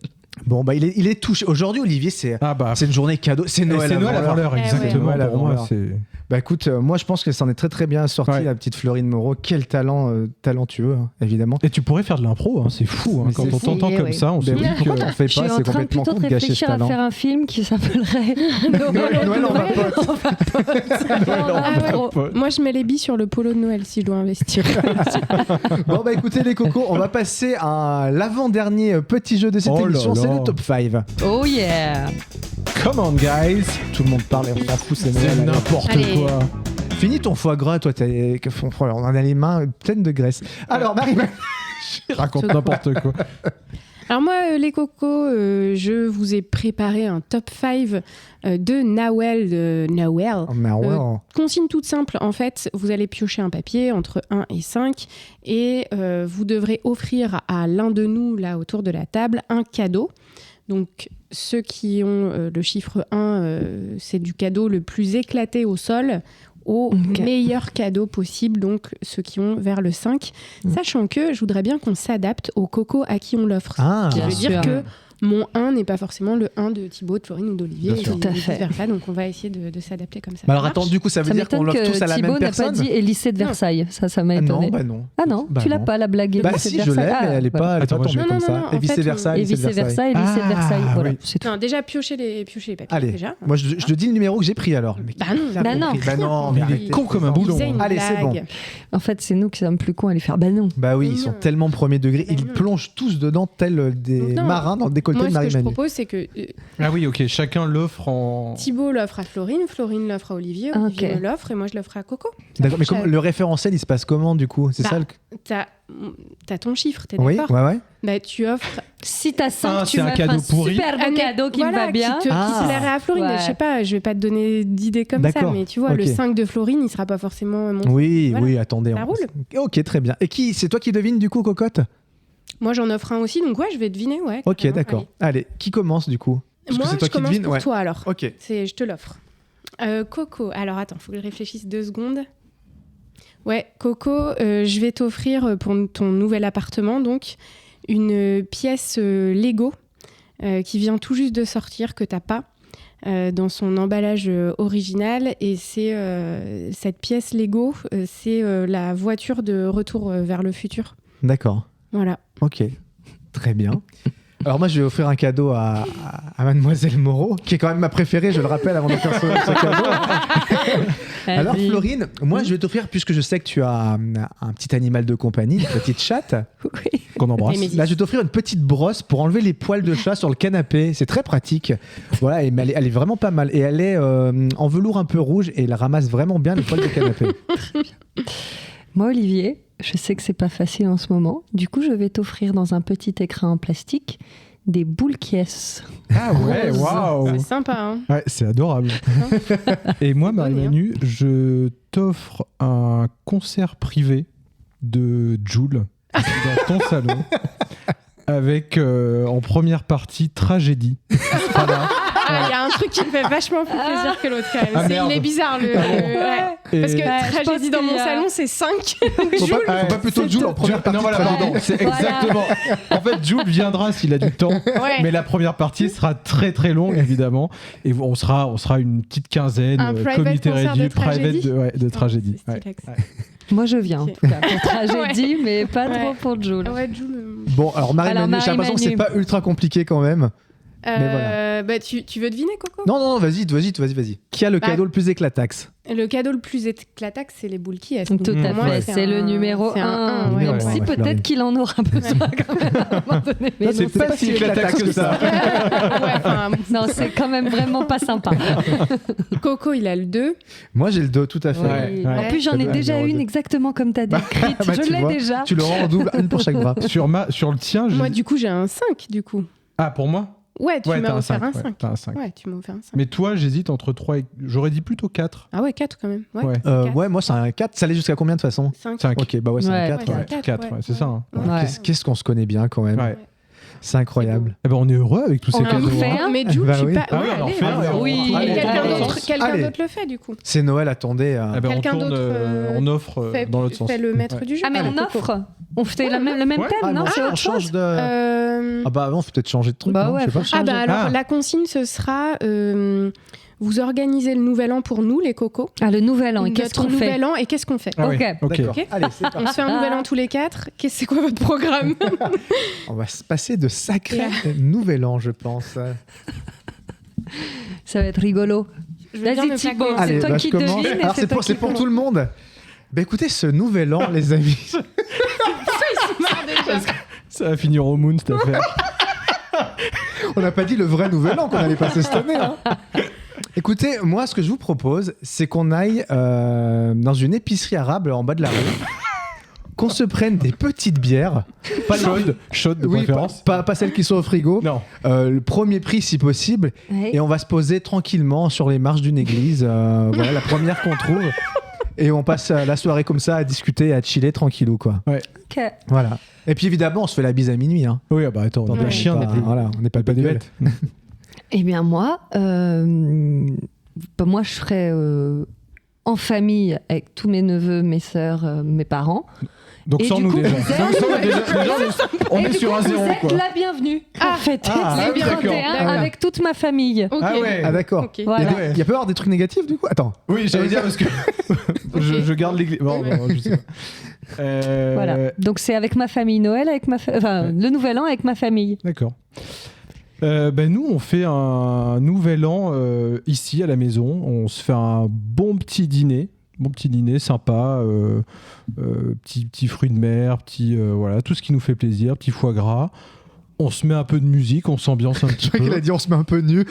Bon, il est touché. Aujourd'hui, Olivier, c'est une journée cadeau. C'est Noël avant l'heure. Exactement. Pour moi, c'est... écoute, moi je pense que ça en est très très bien sorti, la petite Florine Moreau. Quel talent talentueux, évidemment. Et tu pourrais faire de l'impro, c'est fou. Quand on t'entend comme ça, on se dit que... Pourquoi t'en fais pas ? C'est complètement con de gâcher ce talent. Je suis en train plutôt de réfléchir à faire un film qui s'appellerait Noël en vapote. Moi je mets les billes sur le polo de Noël si je dois investir. Bon écoutez les cocos, on va passer à l'avant-dernier petit jeu de cette émission, c'est le top 5. Oh yeah. Come on guys. Tout le monde parle et on s'en fout, c'est Noël. C'est n'importe quoi. Finis ton foie gras, toi, on a les mains pleines de graisse. Alors Marie-Manu, raconte n'importe quoi. Alors moi, les cocos, je vous ai préparé un top 5 de Noël. Consigne toute simple, en fait, vous allez piocher un papier entre 1 et 5 et vous devrez offrir à l'un de nous, là, autour de la table, un cadeau. Donc, ceux qui ont le chiffre 1, c'est du cadeau le plus éclaté au sol, au meilleur cadeau possible, donc ceux qui ont vers le 5. Sachant que je voudrais bien qu'on s'adapte au coco à qui on l'offre. Ah, ce qui veut dire que mon 1 n'est pas forcément le 1 de Thibaut, de Florine ou d'Olivier. Tout à fait. Vice-versa, donc on va essayer de s'adapter comme ça. Alors attends, du coup, ça veut dire qu'on l'offre tous à la même personne. Thibaut n'a pas dit lycée de Versailles. Ça m'a étonné. Non. Ah non, tu l'as pas la blague. Bah si, je l'ai, mais elle est pas tombée comme ça. Et vice-versa. Et vice-versa et lycée de Versailles. Voilà, c'est tout. Non, déjà piocher les papiers. Allez, déjà. moi je te dis le numéro que j'ai pris alors. Bah non, mais il est con comme un boulon. Allez, c'est bon. En fait, c'est nous qui sommes plus cons à lui faire bah non. Bah oui, ils sont tellement premier degré, ils plongent tous dedans tels des marins dans le décolleté de Marie-Manu. Moi, ce que je propose, c'est que ah oui, ok, chacun l'offre en. Thibaut l'offre à Florine, Florine l'offre à Olivier, Olivier me l'offre et moi je l'offre à Coco. D'accord, mais le référentiel il se passe comment du coup? C'est ça le... T'as ton chiffre, t'es oui, d'accord? Ouais. Bah tu offres. Si t'as 5, tu m'offres un super beau cadeau qui me va bien. Qui plairait à Florine. Ouais. Je sais pas, je vais pas te donner d'idées comme ça, mais tu vois, le 5 de Florine, il sera pas forcément mon. Oui, attendez. Ça roule. Ok, très bien. Et c'est toi qui devines du coup, Cocotte? Moi j'en offre un aussi, donc je vais deviner, ouais. Ok, d'accord. Allez, qui commence du coup? Moi, je commence pour toi alors. Ok. Je te l'offre. Coco, alors attends, faut que je réfléchisse 2 secondes. Ouais, Coco, je vais t'offrir pour ton nouvel appartement, donc, une pièce Lego qui vient tout juste de sortir, que t'as pas, dans son emballage original. Et c'est cette pièce Lego, c'est la voiture de Retour vers le futur. D'accord. Voilà. Ok, très bien. Alors moi, je vais offrir un cadeau à Mademoiselle Moreau, qui est quand même ma préférée, je le rappelle, avant de faire ce cadeau. Alors Florine, moi, je vais t'offrir, puisque je sais que tu as un petit animal de compagnie, une petite chatte, qu'on embrasse. Là, je vais t'offrir une petite brosse pour enlever les poils de chat sur le canapé. C'est très pratique. Voilà, et elle est vraiment pas mal. Et elle est en velours un peu rouge, et elle ramasse vraiment bien les poils de canapé. Moi, Olivier, je sais que c'est pas facile en ce moment. Du coup, je vais t'offrir dans un petit écrin en plastique des boules Kies. Ah ouais, waouh. C'est sympa, hein. Ouais, c'est adorable. Et moi, Marie-Manu, je t'offre un concert privé de Jul dans ton salon avec en première partie Tragédie. Voilà. Il y a un truc qui me fait vachement plus plaisir que l'autre quand même. Il est bizarre parce que Tragédie dans mon salon, c'est 5. Faut pas plutôt Jul en première partie. Non, voilà, pardon, c'est exactement. En fait, Jul viendra s'il a du temps, mais la première partie sera très très longue évidemment, et on sera une petite quinzaine, comité réduit, private de Tragédie. Moi, je viens, en tout cas, pour Tragédie, mais pas trop pour Jul. Bon, alors Marie-Manu, j'ai l'impression que c'est pas ultra compliqué quand même. Mais voilà. Bah, tu veux deviner, Coco? Non, vas-y. Qui a le cadeau le plus éclataxe? Le cadeau le plus éclataxe, c'est les boules Kies. Tout à fait, c'est le numéro 1. Même si peut-être qu'il en aura besoin quand même à un moment donné. Mais c'est pas si éclataxe que ça. Non, c'est quand même vraiment pas sympa. Coco, il a le 2. Moi, j'ai le 2, tout à fait. En plus, j'en ai déjà une exactement comme t'as décrite. Je l'ai déjà. Tu le rends en double, une pour chaque bras. Sur le tien, moi, du coup, j'ai un 5, du coup. Ah, pour moi? Ouais, tu m'as offert un 5. T'as un 5. Ouais, tu m'as offert un 5. Mais toi, j'hésite entre 3 et... J'aurais dit plutôt 4. Ah ouais, 4 quand même. Ouais, moi, c'est un 4. Ça allait jusqu'à combien de toute façon? 5. Ok, bah ouais, c'est un 4. 4, c'est ça. Hein. Qu'est-ce qu'on se connaît bien quand même. Ouais. C'est incroyable. Eh ben, on est heureux avec tous ces cadeaux. Mais Jules, je suis pas. Ah oui, on en fait un. Oui, quelqu'un d'autre le fait du coup. C'est Noël, attendez. Quelqu'un d'autre. On offre dans l'autre sens. Fait le maître du jeu. Ah, mais on offre. On fait le même thème, non? C'est autre chose. Ah bah on peut peut-être changer de truc. Bah ouais, ah bah alors la consigne ce sera vous organisez le nouvel an pour nous les cocos. Ah, le nouvel an, et qu'est-ce qu'on fait? Nouvel an et qu'est-ce qu'on fait? Ok. Allez, c'est parti. On se fait un nouvel an tous les 4. C'est quoi votre programme? On va se passer de sacré nouvel an, je pense. Ça va être rigolo. Vas-y Thibaut, c'est toi qui devine. Alors c'est pour tout le monde. Bah écoutez, ce nouvel an, les amis. Ça va finir au moon cette affaire. On n'a pas dit le vrai nouvel an qu'on allait passer cette année. Hein. Écoutez, moi, ce que je vous propose, c'est qu'on aille dans une épicerie arabe en bas de la rue, qu'on se prenne des petites bières, pas chaudes de préférence, pas celles qui sont au frigo. Non. Le premier prix si possible, et on va se poser tranquillement sur les marches d'une église. Voilà, la première qu'on trouve. Et on passe la soirée comme ça à discuter, à chiller tranquillou, quoi. Ouais. Ok. Voilà. Et puis évidemment, on se fait la bise à minuit. Hein. Oui, bah attends, on est un chien. Voilà, on n'est pas des bêtes. Eh bien moi, moi je serais en famille avec tous mes neveux, mes sœurs, mes parents. Donc sans nous déjà. On est sur un zéro. Vous êtes la bienvenue. Fêtez le 31 avec toute ma famille. Ah ouais. Ah d'accord. Okay. Voilà. Il y a pas avoir des trucs négatifs du coup. Attends. Oui, j'allais dire parce que je garde l'église. Bon, je sais pas. Voilà. Donc c'est avec ma famille Noël, le Nouvel An avec ma famille. D'accord. Nous, on fait un nouvel an ici à la maison. On se fait un bon petit dîner sympa, petits fruits de mer, voilà, tout ce qui nous fait plaisir, petit foie gras. On se met un peu de musique, on s'ambiance un petit peu. Je crois qu'il a dit on se met un peu nu.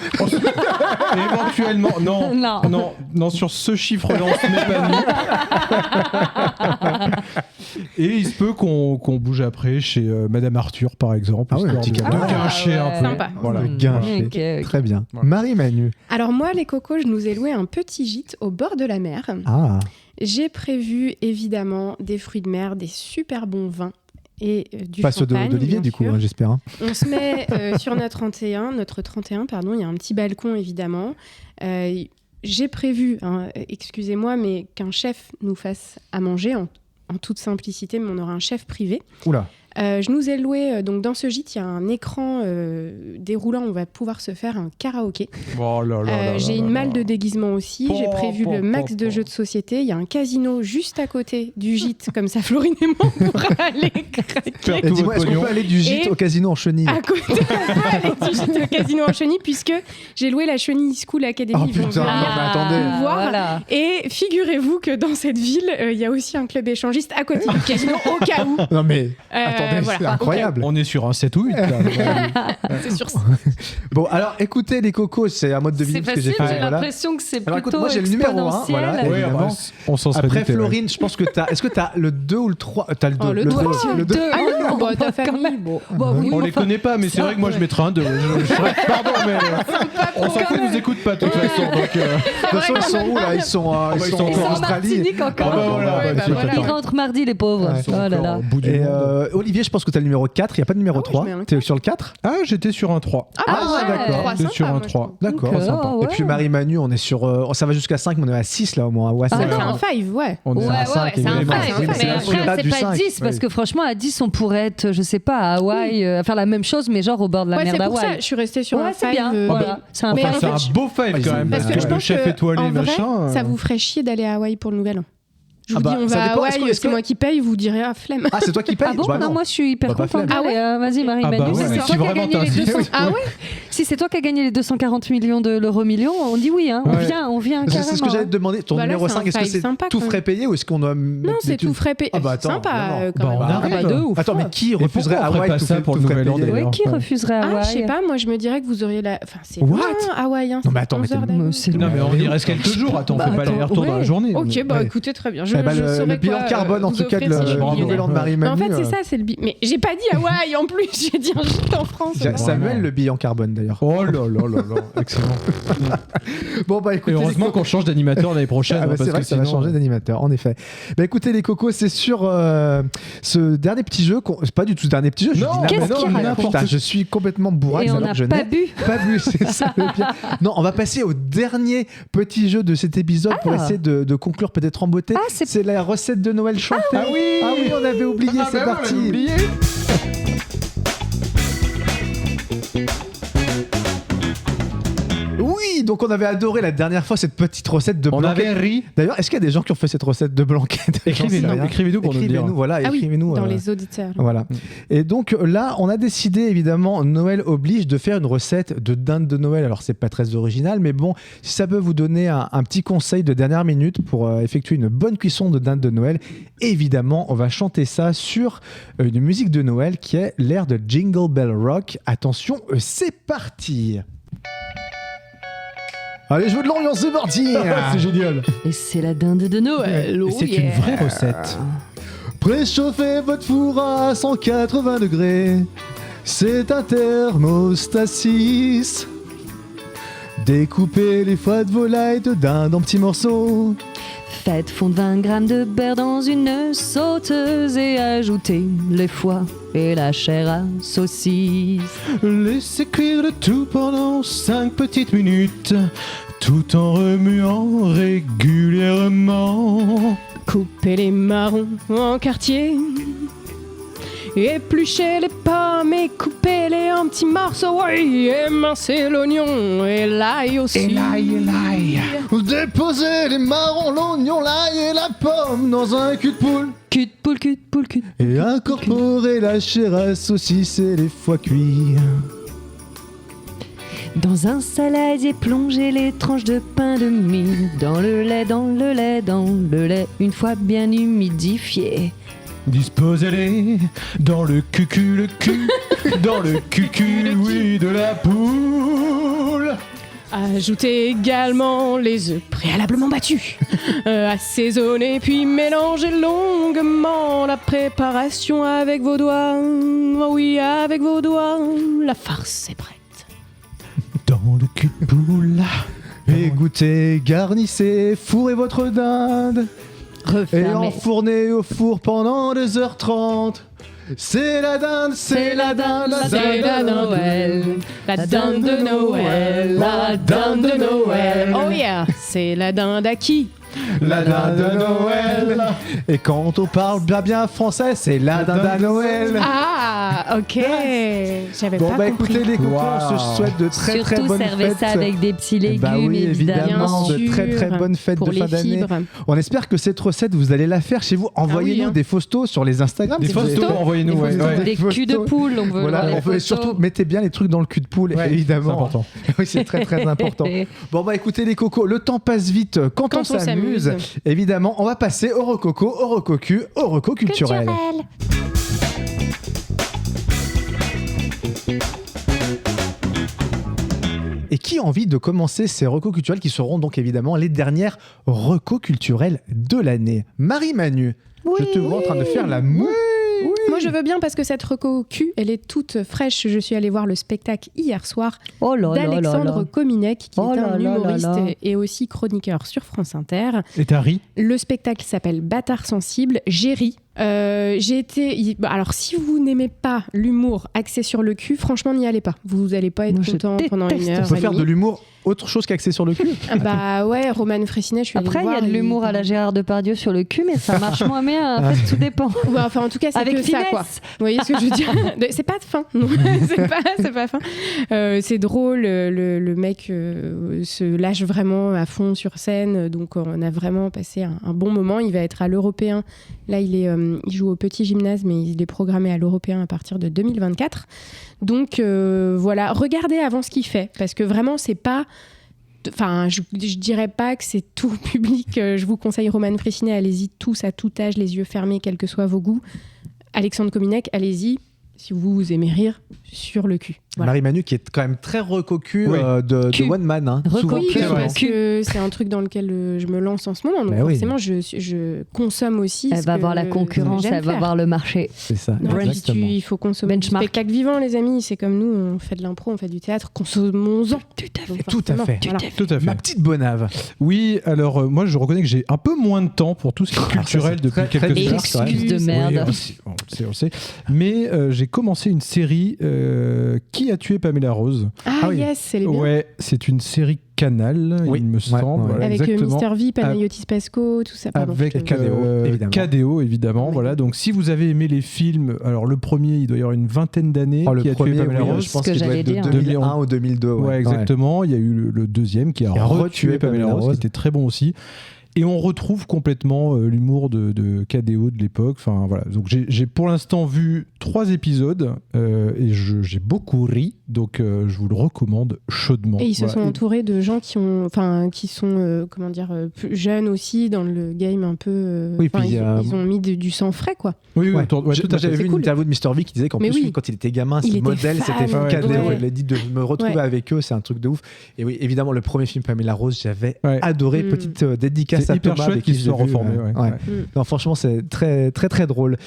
Éventuellement, non, sur ce chiffre-là, on se met pas nu. Et il se peut qu'on bouge après chez Madame Arthur, par exemple. Ah ouais, un petit de guincher un peu. Sympa. Voilà. Guincher. Okay. Très bien. Voilà. Marie-Manu. Alors moi, les cocos, je nous ai loué un petit gîte au bord de la mer. Ah. J'ai prévu évidemment des fruits de mer, des super bons vins et du Pas ceux champagne. d'Olivier du coup, hein, j'espère. Hein. On se met sur notre 31, il y a un petit balcon évidemment. J'ai prévu, excusez-moi, mais qu'un chef nous fasse à manger en toute simplicité, mais on aura un chef privé. Oula. Je nous ai loué, donc dans ce gîte, il y a un écran déroulant, on va pouvoir se faire un karaoké. Oh là là j'ai une malle de déguisement aussi, j'ai prévu le max de jeux de société, il y a un casino juste à côté du gîte, comme ça Florine et moi on pourra aller craquer. Et dis-moi, est-ce qu'on peut aller du gîte au casino en chenille? À côté, on peut aller du gîte au casino en chenille, puisque j'ai loué la Chenille School Academy. Oh putain, attendez. Nous voir. Voilà. Et figurez-vous que dans cette ville, il y a aussi un club échangiste à côté du casino, au cas où. Non mais... Attendez, voilà. c'est incroyable. On est sur un 7 ou 8 là. C'est sur ça. Bon, alors écoutez les cocos, c'est un mode de vie C'est que facile, j'ai fait. j'ai voilà. l'impression que c'est Alors écoute, plutôt moi j'ai le numéro 1, voilà, exponentiel. évidemment. On s'en serait Après douté, Florine, je pense que est-ce que t'as le 2 ou le 3? T'as le 2. le 3. Le 2. Ah non, bah, ta famille. Bon, oui, On les connaît pas, mais c'est vrai que moi je mettrais un 2. Pardon, mais on s'en fout, ils nous écoutent pas de toute façon. Donc, De toute façon, ils sont où là? Ils sont en Australie. Martinique encore. voilà. Ils rentrent mardi, les pauvres. Ouais, Oh là là. Et Olivier, je pense que t'as le numéro 4, il n'y a pas de numéro 3. T'es sur le 4? Ah, j'étais sur un 3. Ah, d'accord. J'étais sur un 3. D'accord, Donc, sympa. ouais. Et puis Marie-Manu, on est sur. Ça va jusqu'à 5, mais on est à 6 là au moins. Ouais, C'est un 5, ouais. On est à 5. c'est un évidemment. five. Oui, Mais c'est la après, folie c'est du pas 5. 10, parce que franchement, à 10, on pourrait être, je sais pas, à Hawaï, à faire la même chose, mais genre au bord de la Ouais, mer c'est pour ça, d'Hawaï. je suis restée sur un Ouais, c'est 5. bien. Voilà. C'est un Mais Enfin, en c'est fait, un beau 5 quand même. Parce que je le pense chef que, étoilé, en vrai, machin. ça vous ferait chier d'aller à Hawaï pour le Nouvel An. Je vous Ah bah, dis, on ça va à dépend. Hawaï, c'est moi qui paye, vous direz, ah, flemme. Ah, c'est toi qui payes? Ah bon? Bah Non, moi je suis hyper Bah, pas contente. flemme. Ah ouais, vas-y Marie-Manu, Ah bah ouais, si c'est si toi qui as vraiment gagné les t'insistes. 200. Ah ouais? Si c'est toi qui as gagné les 240 millions de l'euro million, on dit oui, hein. Ouais. On vient carrément. C'est ce que j'allais te demander. Ton Bah là, numéro c'est 5, un est-ce que five c'est sympa, tout quand frais même. payé ou est-ce qu'on doit. Non, c'est tout frais payé. Ah bah attends, sympa évidemment. quand Bah, même. on arrive. Pas de ouf. Attends, mais qui Et refuserait pourquoi on ferait Hawaï pas tout ça fait- pour tout le frais Nouvel An, payé d'ailleurs? Oui, qui Ouais. refuserait Ah, Hawaï? je sais pas, moi je me dirais que vous auriez la. Enfin, c'est What? loin, Hawaï. Hein, Non, mais attends, c'est mais 11 heures t'es- d'avion. C'est Non, mais on y reste quelques jours. Attends, on fait pas attends, l'aller-retour dans la ouais. journée. Ok, bah Ouais. écoutez, très bien. Eh ben, Je saurai le bilan quoi, carbone, en vous tout cas, offrir si je suis le millionnaire. Nouvel An de Mais Marie-Manu. en fait, c'est ça, c'est le Mais j'ai pas dit Hawaï en plus, j'ai dit un gîte en France. Samuel, le bilan carbone d'ailleurs. Oh là là là là, excellent. Bon, bah Et écoutez. heureusement qu'on change d'animateur l'année prochaine. Ah bah, hein, c'est parce vrai que que ça va sinon, changer d'animateur, en effet. Bah écoutez les cocos, c'est sur ce dernier petit jeu, c'est pas du tout ce dernier petit jeu, je Non, dis qu'est-ce qu'il y a? Putain, je suis complètement bourraque, Et on alors n'a que je pas n'ai bu. pas bu, c'est ça le pire. Non, on va passer au dernier petit jeu de cet épisode pour essayer de conclure peut-être en beauté. Ah, c'est la recette de Noël chantée. Ah oui, on avait oublié, c'est parti. Oui, donc on avait adoré la dernière fois cette petite recette de On blanquette. avait ri. D'ailleurs, est-ce qu'il y a des gens qui ont fait cette recette de blanquette? Écrivez-nous pour nous le dire. Écrivez-nous, voilà, Ah oui, écrivez-nous. dans les auditeurs. Voilà. Et donc là, on a décidé, évidemment, Noël oblige, de faire une recette de dinde de Noël. Alors, c'est pas très original, mais bon, si ça peut vous donner un petit conseil de dernière minute pour effectuer une bonne cuisson de dinde de Noël, évidemment, on va chanter ça sur une musique de Noël qui est l'air de Jingle Bell Rock. Attention, c'est parti! Allez, je veux de l'ambiance, c'est parti! C'est génial. Et c'est la dinde de Noël. Et c'est une vraie recette. Préchauffez votre four à 180 degrés. C'est un thermostat 6. Découpez les foies de volaille de dinde en petits morceaux. Faites fondre 20 grammes de beurre dans une sauteuse et ajoutez les foies et la chair à saucisse. Laissez cuire le tout pendant 5 petites minutes, tout en remuant régulièrement. Coupez les marrons en quartiers Épluchez les pommes et coupez-les en petits morceaux, oui, émincez l'oignon et l'ail aussi. Et l'ail. Déposez les marrons, l'oignon, l'ail et la pomme dans un cul de poule. Cul de poule, cul de poule, cul de poule. Et incorporez la chair à saucisse et les foies cuits. Dans un saladier, plongez les tranches de pain de mie dans le lait, dans le lait, dans le lait, une fois bien humidifié. Disposez-les dans le cucu, dans le cucu, oui, de la poule. Ajoutez également les œufs préalablement battus. Assaisonnez puis mélangez longuement la préparation avec vos doigts. Oh oui, avec vos doigts. La farce est prête. Dans le cul de poule. Égouttez, garnissez, fourrez votre dinde. Et enfournez au four pendant 2h30. C'est la dinde, c'est la dinde, c'est la Noël, la dinde de Noël, la dinde de Noël. Oh yeah, c'est la dinde à qui? La dinde de Noël. Et quand on parle bien français, c'est la dinde à Noël. Ah, ok. J'avais bon, pas compris. Écoutez les cocos, on se souhaite de très très bonnes fêtes. Surtout servez ça avec des petits légumes, oui, évidemment, bien de très très bonnes fêtes de fin d'année. On espère que cette recette, vous allez la faire chez vous. Envoyez-nous des photos sur les Instagram. Des photos, envoyez-nous. Des culs de poule, on veut voir les photos. Surtout, mettez bien les trucs dans le cul de poule, évidemment. C'est important. Oui, c'est très très important. Bon, écoutez les cocos, le temps passe vite quand on s'amuse. Évidemment, on va passer au rococo, au rococu, au roco culturel. Et qui a envie de commencer ces recos culturels qui seront donc évidemment les dernières recos culturelles de l'année? Marie-Manu, je te vois en train de faire la moue. Oui. Moi, je veux bien parce que cette reco cul, elle est toute fraîche. Je suis allée voir le spectacle hier soir d'Alexandre Kominek, qui est un humoriste et aussi chroniqueur sur France Inter. Et t'as ri? Le spectacle s'appelle Bâtard sensible. J'ai ri. Alors, si vous n'aimez pas l'humour axé sur le cul, franchement, n'y allez pas. Vous n'allez pas être content pendant une heure. On peut faire de l'humour autre chose qu'axé sur le cul. Bah ouais, Roman Frécinet, je suis allée Après, il y a de l'humour à la Gérard Depardieu sur le cul, mais ça marche moins bien. En fait, tout dépend. Ouais, enfin, en tout cas, c'est avec que finesse. Ça, quoi. Vous voyez ce que je veux dire? C'est pas fin. Non. c'est pas fin. C'est drôle. Le mec se lâche vraiment à fond sur scène. Donc, on a vraiment passé un bon moment. Il va être à l'Européen. Là, il joue au Petit Gymnase, mais il est programmé à l'Européen à partir de 2024. Donc, voilà. Regardez avant ce qu'il fait. Parce que vraiment, c'est pas... Enfin, je dirais pas que c'est tout public. Je vous conseille Roman Frécinet, allez-y tous à tout âge, les yeux fermés, quels que soient vos goûts. Alexandre Kominek, allez-y, si vous aimez rire, sur le cul. Voilà. Marie-Manu qui est quand même très recocu de One Man. Hein. Oui, parce que c'est un truc dans lequel je me lance en ce moment. Donc forcément, je consomme aussi. Elle va voir la concurrence, elle va voir le marché. C'est ça, exactement. Il faut consommer du spectacle vivant, les amis. C'est comme nous, on fait de l'impro, on fait du théâtre. Consommons-en. Tout à fait. Ma petite Bonave. Oui, alors moi, je reconnais que j'ai un peu moins de temps pour tout ce qui est culturel depuis quelques heures. Excuse de merde. Oui, on sait. Mais j'ai commencé une série Qui a tué Pamela Rose? Yes, c'est les bien. Ouais, c'est une série Canal, il me semble. Voilà, avec Mr V, Panayotis Pasco, tout ça. Avec KDO, évidemment. Oui. Voilà, donc si vous avez aimé les films, alors le premier, il doit y avoir une vingtaine d'années. Qui a tué Pamela Rose. Je pense qu'il doit être de 2001 ou 2002. Ouais, exactement. Il y a eu le deuxième qui a retué Pamela Rose, qui était très bon aussi. Et on retrouve complètement l'humour de KDO de l'époque. Enfin, voilà. Donc j'ai pour l'instant vu 3 épisodes et j'ai beaucoup ri. Donc je vous le recommande chaudement. Et ils se sont entourés de gens qui sont plus jeunes aussi dans le game un peu. Ils ont mis du sang frais, quoi. Oui, tout à fait. J'avais vu une interview de Mr V qui disait qu'en plus, quand il était gamin, son modèle c'était KDO. Il a dit de me retrouver avec eux, c'est un truc de ouf. Et oui, évidemment, le premier film Pamela Rose, j'avais adoré. Petite dédicace. C'est hyper chouette qu'ils se sont reformés. Non, franchement, c'est très très très drôle.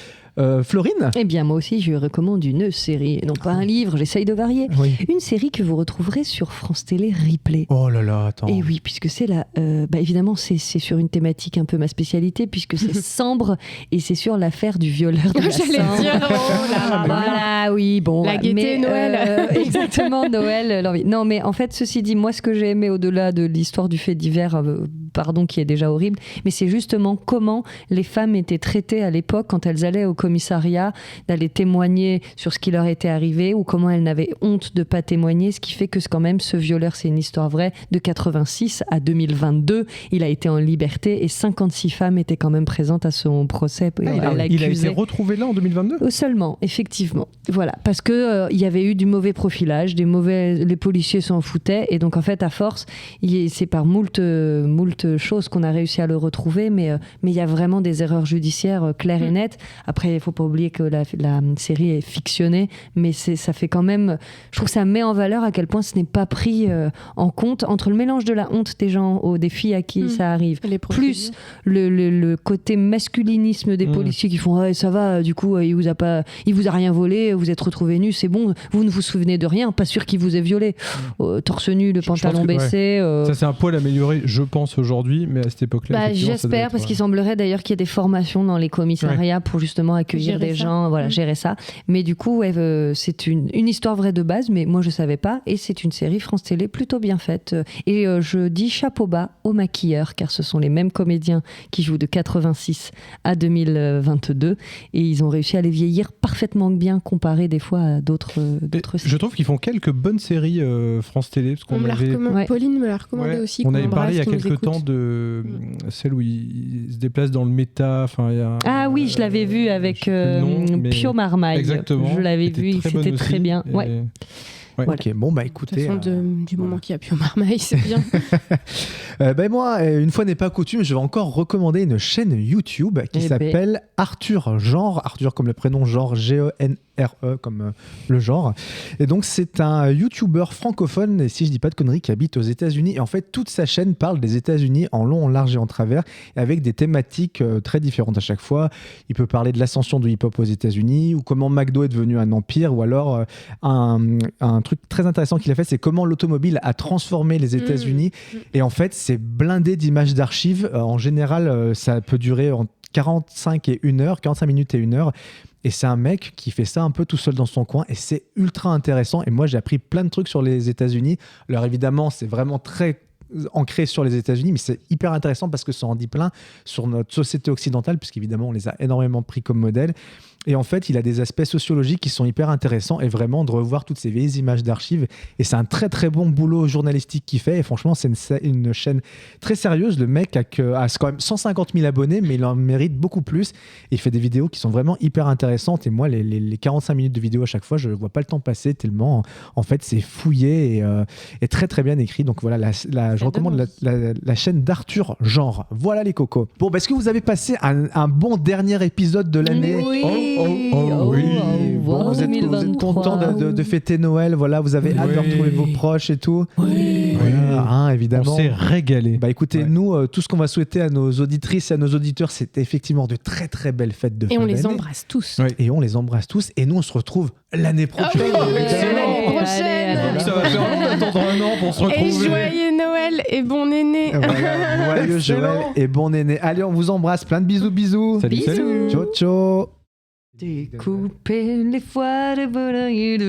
Florine? Eh bien, moi aussi, je recommande une série, non pas un livre, j'essaye de varier. Oui. Une série que vous retrouverez sur France Télé Replay. Oh là là, attends. Et oui, puisque c'est là, évidemment, c'est sur une thématique un peu ma spécialité, puisque c'est Sambre et c'est sur l'affaire du violeur de la Sambre. J'allais dire, voilà, oui, bon. La gaieté, Noël. Exactement, Noël. Non, mais en fait, ceci dit, moi, ce que j'ai aimé au-delà de l'histoire du fait divers pardon, qui est déjà horrible, mais c'est justement comment les femmes étaient traitées à l'époque quand elles allaient au commissariat, d'aller témoigner sur ce qui leur était arrivé, ou comment elles n'avaient honte de pas témoigner, ce qui fait que quand même ce violeur, c'est une histoire vraie, de 86 à 2022, il a été en liberté et 56 femmes étaient quand même présentes à son procès. Il a été retrouvé là en 2022 ? Seulement, effectivement. Voilà, parce que il y avait eu du mauvais profilage, les policiers s'en foutaient, et donc en fait, à force, c'est par moult choses qu'on a réussi à le retrouver, mais il y a vraiment des erreurs judiciaires claires et nettes. Après, il ne faut pas oublier que la série est fictionnée, mais ça fait quand même... Je trouve que ça met en valeur à quel point ce n'est pas pris en compte, entre le mélange de la honte des gens, des filles à qui ça arrive, plus le côté masculinisme des policiers qui font ça va, du coup il vous a rien volé, vous êtes retrouvé nu, c'est bon, vous ne vous souvenez de rien, pas sûr qu'il vous ait violé, torse nu, le pantalon baissé. Ça c'est un poil amélioré, je pense, aujourd'hui, mais à cette époque-là, j'espère, parce qu'il semblerait d'ailleurs qu'il y ait des formations dans les commissariats pour justement accueillir des gens, gérer ça. Mais du coup, c'est une histoire vraie de base, mais moi je savais pas, et c'est une série France Télé plutôt bien faite. Et je dis chapeau bas aux maquilleurs, car ce sont les mêmes comédiens qui jouent de 86 à 2022, et ils ont réussi à les vieillir parfaitement bien comparé des fois à d'autres séries. Je trouve qu'ils font quelques bonnes séries France Télé, parce qu'on Pauline me l'a recommandé aussi. On avait parlé il y a quelques temps de celle où ils se déplacent dans le méta. Oui, je l'avais vu avec Pio Marmaille. Exactement. Je l'avais vu, c'était très bien. Ouais. Voilà. Ok, bon bah écoutez. De toute façon, du moment qu'il y a Pio Marmaille, c'est bien. Moi, une fois n'est pas coutume, je vais encore recommander une chaîne YouTube qui s'appelle Arthur Genre. Arthur comme le prénom, genre G-E-N-R-E comme le genre. Et donc c'est un YouTuber francophone, et si je dis pas de conneries, qui habite aux États-Unis. Et en fait, toute sa chaîne parle des États-Unis en long, en large et en travers, et avec des thématiques très différentes à chaque fois. Il peut parler de l'ascension du hip-hop aux États-Unis, ou comment McDo est devenu un empire, ou alors un truc très intéressant qu'il a fait, c'est comment l'automobile a transformé les États-Unis. Et en fait, c'est blindé d'images d'archives. En général, ça peut durer entre 45 minutes et 1 heure. Et c'est un mec qui fait ça un peu tout seul dans son coin, et c'est ultra intéressant. Et moi, j'ai appris plein de trucs sur les États-Unis. Alors évidemment, c'est vraiment très ancré sur les États-Unis, mais c'est hyper intéressant parce que ça en dit plein sur notre société occidentale, puisqu'évidemment, on les a énormément pris comme modèle. Et en fait, il a des aspects sociologiques qui sont hyper intéressants, et vraiment de revoir toutes ces vieilles images d'archives. Et c'est un très très bon boulot journalistique qu'il fait. Et franchement, c'est une chaîne très sérieuse. Le mec a quand même 150 000 abonnés, mais il en mérite beaucoup plus. Et il fait des vidéos qui sont vraiment hyper intéressantes. Et moi, les 45 minutes de vidéo à chaque fois, je ne vois pas le temps passer tellement. En fait, c'est fouillé et très très bien écrit. Donc voilà, je recommande la chaîne d'Arthur Genre. Voilà les cocos. Bon, est-ce que vous avez passé un bon dernier épisode de l'année? Bon, vous êtes content de fêter Noël, voilà, vous avez hâte de retrouver vos proches et tout. Voilà, évidemment. On s'est régalé. Bah écoutez, nous, tout ce qu'on va souhaiter à nos auditrices et à nos auditeurs, c'est effectivement de très très belles fêtes de fin d'année. Et on les embrasse tous. Et on les embrasse tous. Et nous, on se retrouve l'année prochaine. L'année prochaine. Ça va faire long d'attendre 1 an pour se retrouver. Et joyeux Noël et bon néné. Joyeux Noël et bon néné. Allez, on vous embrasse. Plein de bisous. Salut. Ciao, ciao. Découper les foies de volaille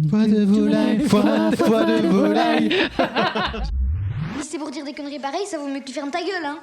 Foie de volaille. Mais c'est pour dire des conneries pareilles, ça vaut mieux que tu fermes ta gueule, hein.